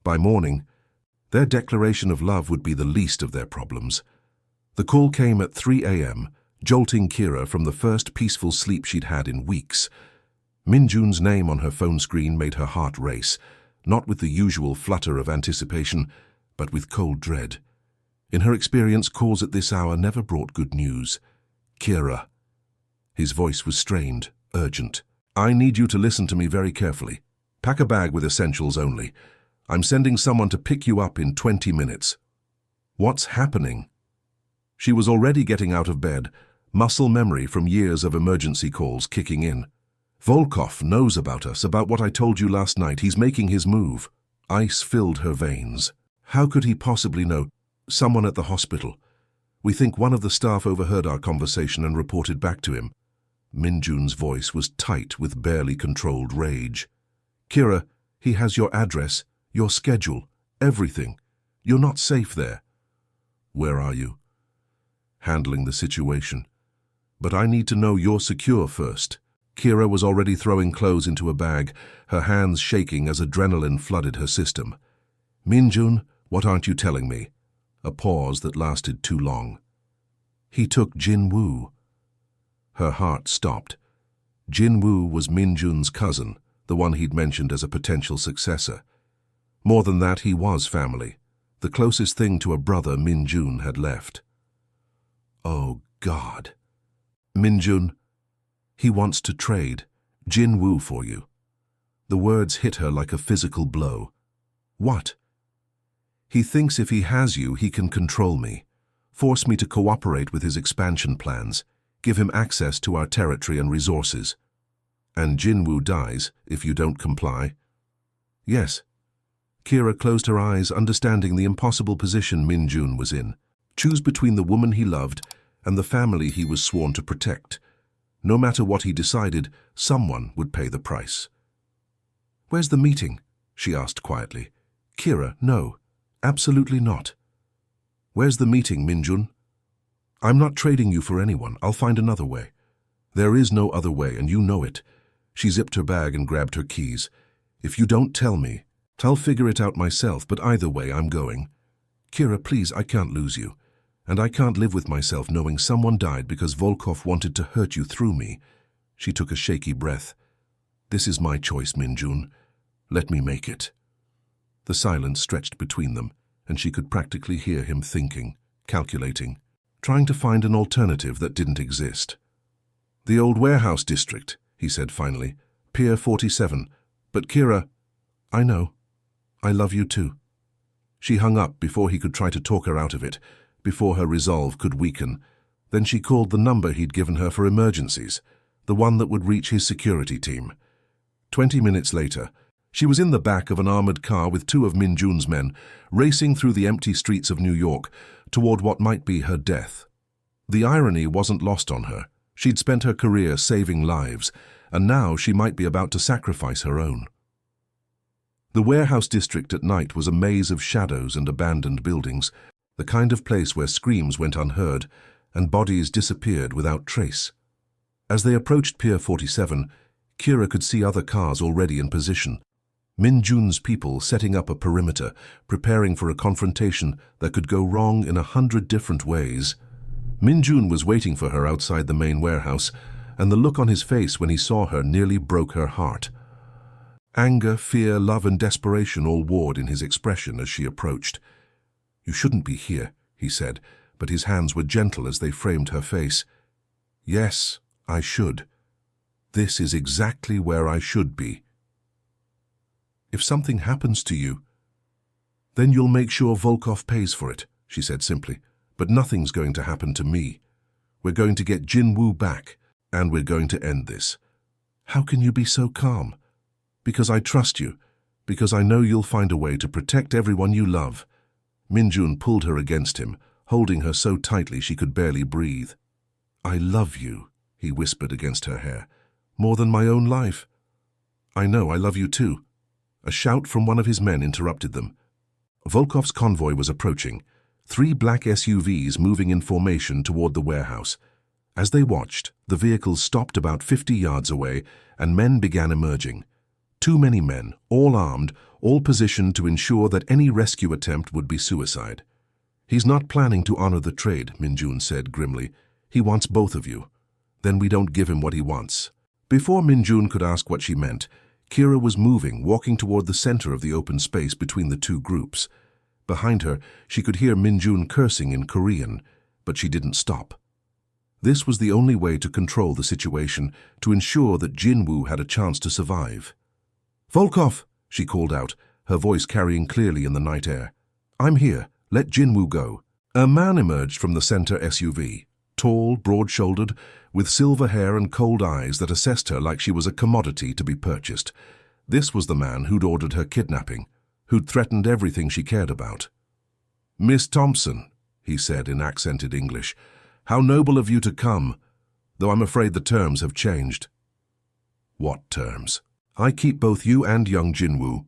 By morning, their declaration of love would be the least of their problems. The call came at 3 a.m., jolting Kira from the first peaceful sleep she'd had in weeks. Minjun's name on her phone screen made her heart race, not with the usual flutter of anticipation, but with cold dread. In her experience, calls at this hour never brought good news. Kira. His voice was strained, urgent. I need you to listen to me very carefully. Pack a bag with essentials only. I'm sending someone to pick you up in 20 minutes. What's happening? She was already getting out of bed, muscle memory from years of emergency calls kicking in. Volkov knows about us, about what I told you last night. He's making his move. Ice filled her veins. How could he possibly know? Someone at the hospital. We think one of the staff overheard our conversation and reported back to him. Minjun's voice was tight with barely controlled rage. Kira, he has your address, your schedule, everything. You're not safe there. Where are you? Handling the situation. But I need to know you're secure first. Kira was already throwing clothes into a bag, her hands shaking as adrenaline flooded her system. Minjun, what aren't you telling me? A pause that lasted too long. He took Jin Woo. Her heart stopped. Jin Woo was Minjun's cousin, the one he'd mentioned as a potential successor. More than that, he was family, the closest thing to a brother Minjun had left. Oh, God. Minjun, he wants to trade Jin Woo for you. The words hit her like a physical blow. What? He thinks if he has you, he can control me, force me to cooperate with his expansion plans, give him access to our territory and resources. And Jin Woo dies if you don't comply? Yes. Kira closed her eyes, understanding the impossible position Minjun was in. Choose between the woman he loved and the family he was sworn to protect. No matter what he decided, someone would pay the price. Where's the meeting? She asked quietly. Kira, no, absolutely not. Where's the meeting, Minjun? I'm not trading you for anyone. I'll find another way. There is no other way, and you know it. She zipped her bag and grabbed her keys. If you don't tell me, I'll figure it out myself, but either way, I'm going. Kira, please, I can't lose you. And I can't live with myself knowing someone died because Volkov wanted to hurt you through me. She took a shaky breath. This is my choice, Minjun. Let me make it. The silence stretched between them, and she could practically hear him thinking, calculating, trying to find an alternative that didn't exist. The old warehouse district, he said finally. Pier 47. But Kira, I know. I love you too. She hung up before he could try to talk her out of it, before her resolve could weaken. Then she called the number he'd given her for emergencies, the one that would reach his security team. 20 minutes later, she was in the back of an armored car with two of Minjun's men, racing through the empty streets of New York toward what might be her death. The irony wasn't lost on her. She'd spent her career saving lives, and now she might be about to sacrifice her own. The warehouse district at night was a maze of shadows and abandoned buildings, the kind of place where screams went unheard and bodies disappeared without trace. As they approached Pier 47, Kira could see other cars already in position. Minjun's people setting up a perimeter, preparing for a confrontation that could go wrong in 100 different ways. Minjun was waiting for her outside the main warehouse, and the look on his face when he saw her nearly broke her heart. Anger, fear, love, and desperation all warred in his expression as she approached. You shouldn't be here, he said, but his hands were gentle as they framed her face. Yes, I should. This is exactly where I should be. If something happens to you, then you'll make sure Volkov pays for it, she said simply. But nothing's going to happen to me. We're going to get Jin Woo back, and we're going to end this. How can you be so calm? Because I trust you, because I know you'll find a way to protect everyone you love. Minjun pulled her against him, holding her so tightly she could barely breathe. I love you, he whispered against her hair, more than my own life. I know, I love you too. A shout from one of his men interrupted them. Volkov's convoy was approaching, 3 black SUVs moving in formation toward the warehouse. As they watched, the vehicles stopped about 50 yards away and men began emerging. Too many men, all armed, all positioned to ensure that any rescue attempt would be suicide. He's not planning to honor the trade, Minjun said grimly. He wants both of you. Then we don't give him what he wants. Before Minjun could ask what she meant, Kira was moving, walking toward the center of the open space between the two groups. Behind her, she could hear Minjun cursing in Korean, but she didn't stop. This was the only way to control the situation, to ensure that Jinwoo had a chance to survive. "Volkov!" she called out, her voice carrying clearly in the night air. "I'm here. Let Jinwoo go." A man emerged from the center SUV, tall, broad-shouldered, with silver hair and cold eyes that assessed her like she was a commodity to be purchased. This was the man who'd ordered her kidnapping, who'd threatened everything she cared about. "Miss Thompson," he said in accented English, "how noble of you to come, though I'm afraid the terms have changed." "What terms?" "I keep both you and young Jinwoo.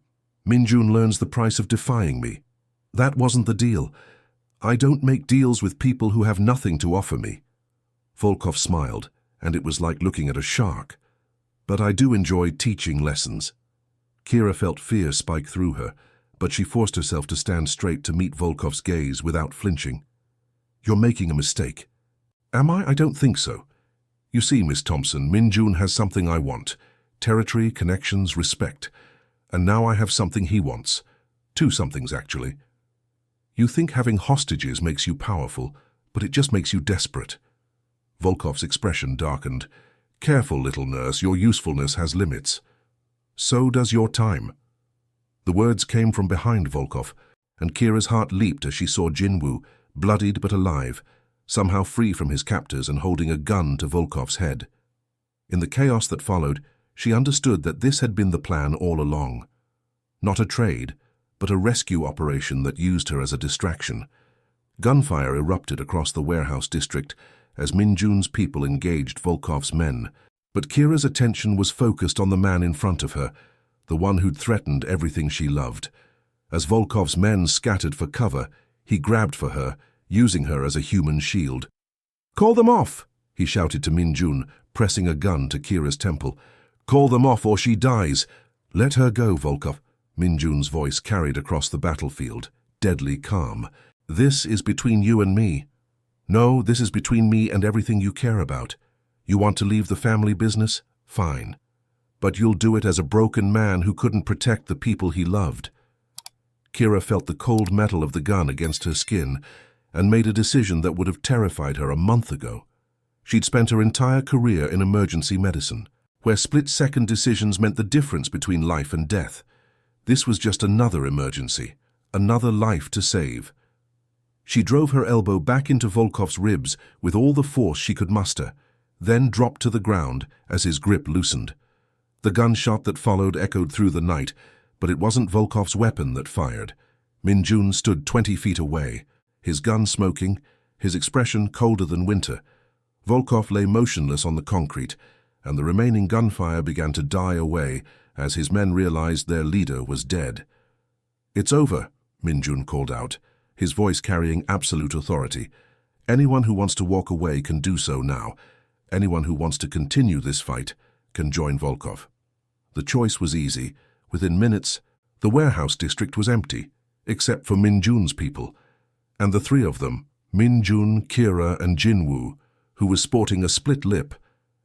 Minjun learns the price of defying me. That wasn't the deal. I don't make deals with people who have nothing to offer me." Volkov smiled, and it was like looking at a shark. "But I do enjoy teaching lessons." Kira felt fear spike through her, but she forced herself to stand straight to meet Volkov's gaze without flinching. "You're making a mistake." "Am I? I don't think so. You see, Miss Thompson, Minjun has something I want. Territory, connections, respect. And now I have something he wants. 2 somethings, actually. You think having hostages makes you powerful, but it just makes you desperate." Volkov's expression darkened. "Careful, little nurse, your usefulness has limits. So does your time." The words came from behind Volkov, and Kira's heart leaped as she saw Jinwoo, bloodied but alive, somehow free from his captors and holding a gun to Volkov's head. In the chaos that followed, she understood that this had been the plan all along. Not a trade, but a rescue operation that used her as a distraction. Gunfire erupted across the warehouse district as Minjun's people engaged Volkov's men, but Kira's attention was focused on the man in front of her, the one who'd threatened everything she loved. As Volkov's men scattered for cover, he grabbed for her, using her as a human shield. "Call them off!" he shouted to Minjun, pressing a gun to Kira's temple. "Call them off or she dies. Let her go, Volkov." Minjun's voice carried across the battlefield, deadly calm. "This is between you and me. No, this is between me and everything you care about. You want to leave the family business? Fine. But you'll do it as a broken man who couldn't protect the people he loved." Kira felt the cold metal of the gun against her skin and made a decision that would have terrified her a month ago. She'd spent her entire career in emergency medicine, where split-second decisions meant the difference between life and death. This was just another emergency, another life to save. She drove her elbow back into Volkov's ribs with all the force she could muster, then dropped to the ground as his grip loosened. The gunshot that followed echoed through the night, but it wasn't Volkov's weapon that fired. Minjun stood 20 feet away, his gun smoking, his expression colder than winter. Volkov lay motionless on the concrete, and the remaining gunfire began to die away as his men realized their leader was dead. "It's over," Minjun called out, his voice carrying absolute authority. "Anyone who wants to walk away can do so now. Anyone who wants to continue this fight can join Volkov." The choice was easy. Within minutes, the warehouse district was empty, except for Minjun's people, and the 3 of them, Minjun, Kira, and Jinwoo, who was sporting a split lip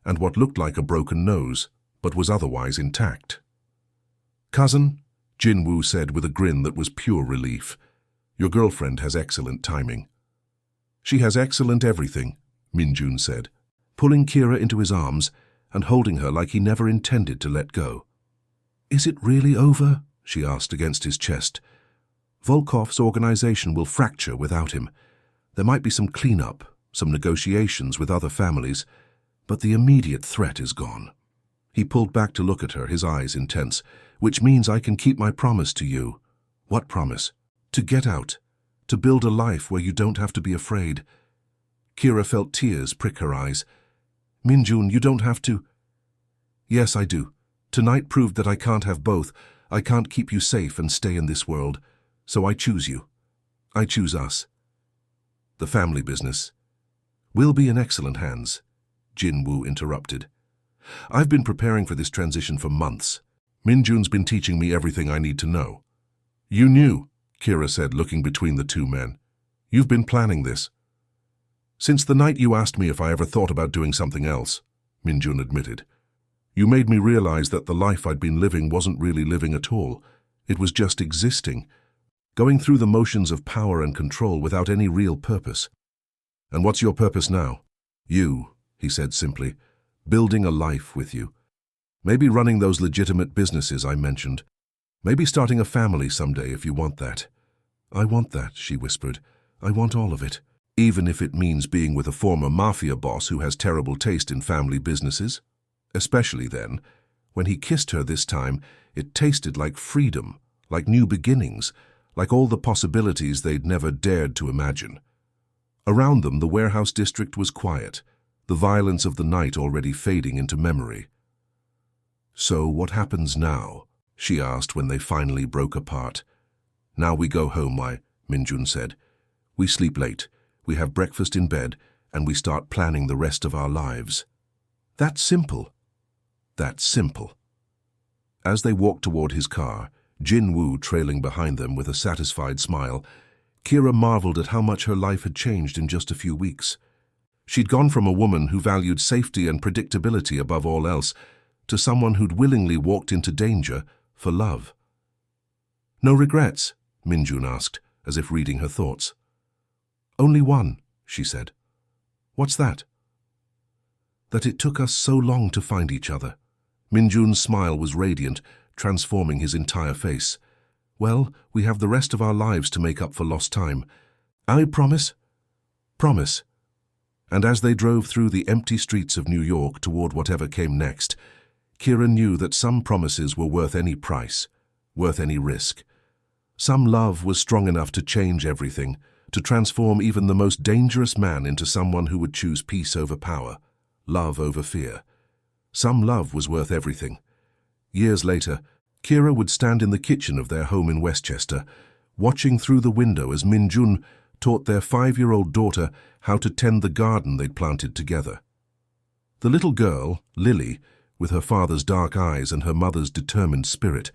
and what looked like a broken nose, but was otherwise intact. "Cousin," Jinwoo said with a grin that was pure relief, "your girlfriend has excellent timing." "She has excellent everything," Minjun said, pulling Kira into his arms and holding her like he never intended to let go. "Is it really over?" she asked against his chest. "Volkov's organization will fracture without him. There might be some cleanup, some negotiations with other families, but the immediate threat is gone." He pulled back to look at her, his eyes intense. "Which means I can keep my promise to you." "What promise?" "To get out. To build a life where you don't have to be afraid." Kira felt tears prick her eyes. "Minjun, you don't have to." Yes, I do. Tonight proved that I can't have both. I can't keep you safe and stay in this world. So I choose you. I choose us. The family business. We'll be in excellent hands, Jin Woo interrupted. I've been preparing for this transition for months. Minjun's been teaching me everything I need to know. You knew, Kira said, looking between the two men. You've been planning this. Since the night you asked me if I ever thought about doing something else, Minjun admitted. You made me realize that the life I'd been living wasn't really living at all. It was just existing, going through the motions of power and control without any real purpose. And what's your purpose now? You, he said simply, building a life with you. Maybe running those legitimate businesses I mentioned. Maybe starting a family someday if you want that. I want that, she whispered. I want all of it, even if it means being with a former Mafia boss who has terrible taste in family businesses. Especially then, when he kissed her this time, it tasted like freedom, like new beginnings, like all the possibilities they'd never dared to imagine. Around them, the warehouse district was quiet, the violence of the night already fading into memory. So what happens now? She asked when they finally broke apart. Now we go home, Minjun said. We sleep late, we have breakfast in bed, and we start planning the rest of our lives. That's simple. That's simple. As they walked toward his car, Jin Woo trailing behind them with a satisfied smile, Kira marveled at how much her life had changed in just a few weeks. She'd gone from a woman who valued safety and predictability above all else to someone who'd willingly walked into danger for love. No regrets? Minjun asked, as if reading her thoughts. Only one, she said. What's that? That it took us so long to find each other. Minjun's smile was radiant, transforming his entire face. Well, we have the rest of our lives to make up for lost time. I promise? Promise. And as they drove through the empty streets of New York toward whatever came next, Kira knew that some promises were worth any price, worth any risk. Some love was strong enough to change everything, to transform even the most dangerous man into someone who would choose peace over power, love over fear. Some love was worth everything. Years later, Kira would stand in the kitchen of their home in Westchester, watching through the window as Minjun taught their 5-year-old daughter how to tend the garden they'd planted together. The little girl, Lily, with her father's dark eyes and her mother's determined spirit,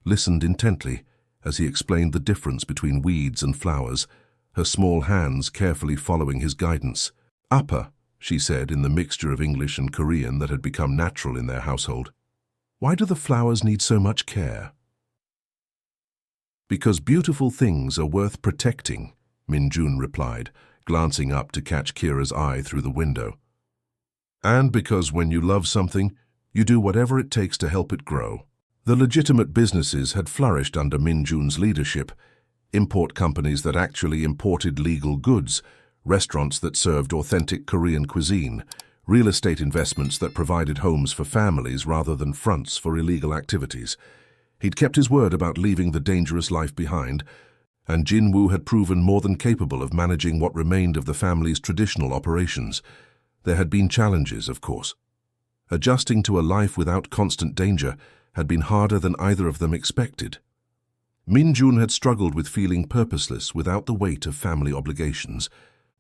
listened intently as he explained the difference between weeds and flowers, her small hands carefully following his guidance. Appa, she said in the mixture of English and Korean that had become natural in their household. Why do the flowers need so much care? Because beautiful things are worth protecting, Minjun replied, glancing up to catch Kira's eye through the window. And because when you love something, you do whatever it takes to help it grow. The legitimate businesses had flourished under Minjun's leadership, import companies that actually imported legal goods, restaurants that served authentic Korean cuisine, real estate investments that provided homes for families rather than fronts for illegal activities. He'd kept his word about leaving the dangerous life behind, and Jin Woo had proven more than capable of managing what remained of the family's traditional operations. There had been challenges, of course. Adjusting to a life without constant danger had been harder than either of them expected. Minjun had struggled with feeling purposeless without the weight of family obligations,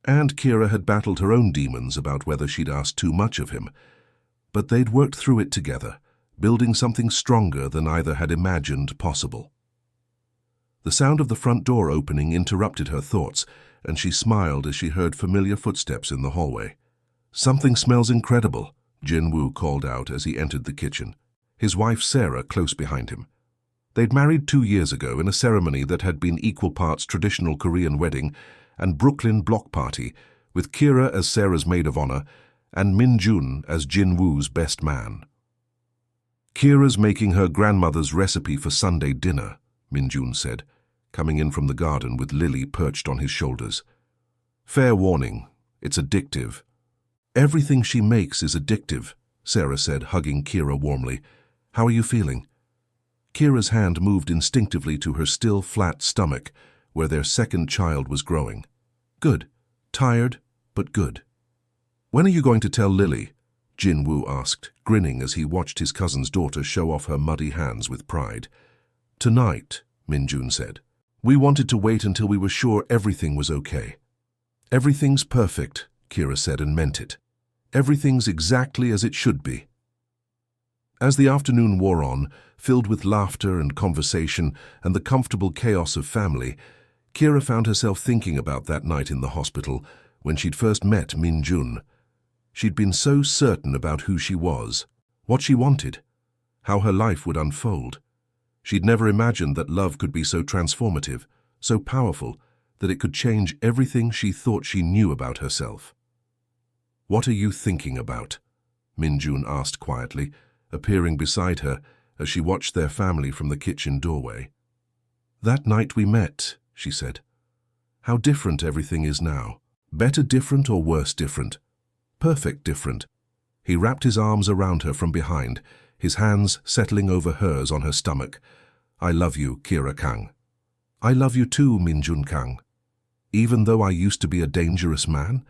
and Kira had battled her own demons about whether she'd asked too much of him. But they'd worked through it together, building something stronger than either had imagined possible. The sound of the front door opening interrupted her thoughts, and she smiled as she heard familiar footsteps in the hallway. "Something smells incredible," Jin Woo called out as he entered the kitchen, his wife Sarah close behind him. They'd married 2 years ago in a ceremony that had been equal parts traditional Korean wedding and Brooklyn block party, with Kira as Sarah's maid of honor and Minjun as Jin Woo's best man. "Kira's making her grandmother's recipe for Sunday dinner," Minjun said, coming in from the garden with Lily perched on his shoulders. "Fair warning, it's addictive." "Everything she makes is addictive," Sarah said, hugging Kira warmly. "How are you feeling?" Kira's hand moved instinctively to her still flat stomach, where their second child was growing. "Good. Tired, but good." "When are you going to tell Lily?" Jin-woo asked, grinning as he watched his cousin's daughter show off her muddy hands with pride. Tonight, Min-jun said. We wanted to wait until we were sure everything was okay. Everything's perfect, Kira said and meant it. Everything's exactly as it should be. As the afternoon wore on, filled with laughter and conversation and the comfortable chaos of family, Kira found herself thinking about that night in the hospital when she'd first met Min-jun. She'd been so certain about who she was, what she wanted, how her life would unfold. She'd never imagined that love could be so transformative, so powerful, that it could change everything she thought she knew about herself. "What are you thinking about?" Min-jun asked quietly, appearing beside her as she watched their family from the kitchen doorway. "That night we met," she said. "How different everything is now. Better different or worse different? Perfect different." He wrapped his arms around her from behind, his hands settling over hers on her stomach. "I love you, Kira Kang. I love you too, Min-jun Kang. Even though I used to be a dangerous man,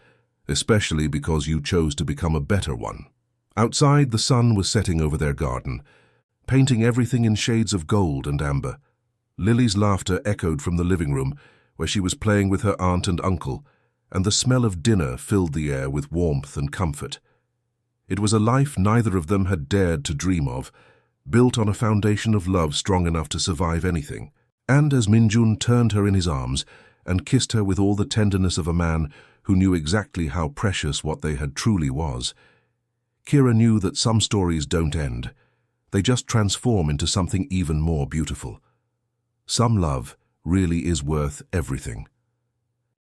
especially because you chose to become a better one." Outside, the sun was setting over their garden, painting everything in shades of gold and amber. Lily's laughter echoed from the living room, where she was playing with her aunt and uncle, and the smell of dinner filled the air with warmth and comfort. It was a life neither of them had dared to dream of, built on a foundation of love strong enough to survive anything. And as Min-jun turned her in his arms and kissed her with all the tenderness of a man who knew exactly how precious what they had truly was, Kira knew that some stories don't end. They just transform into something even more beautiful. Some love really is worth everything.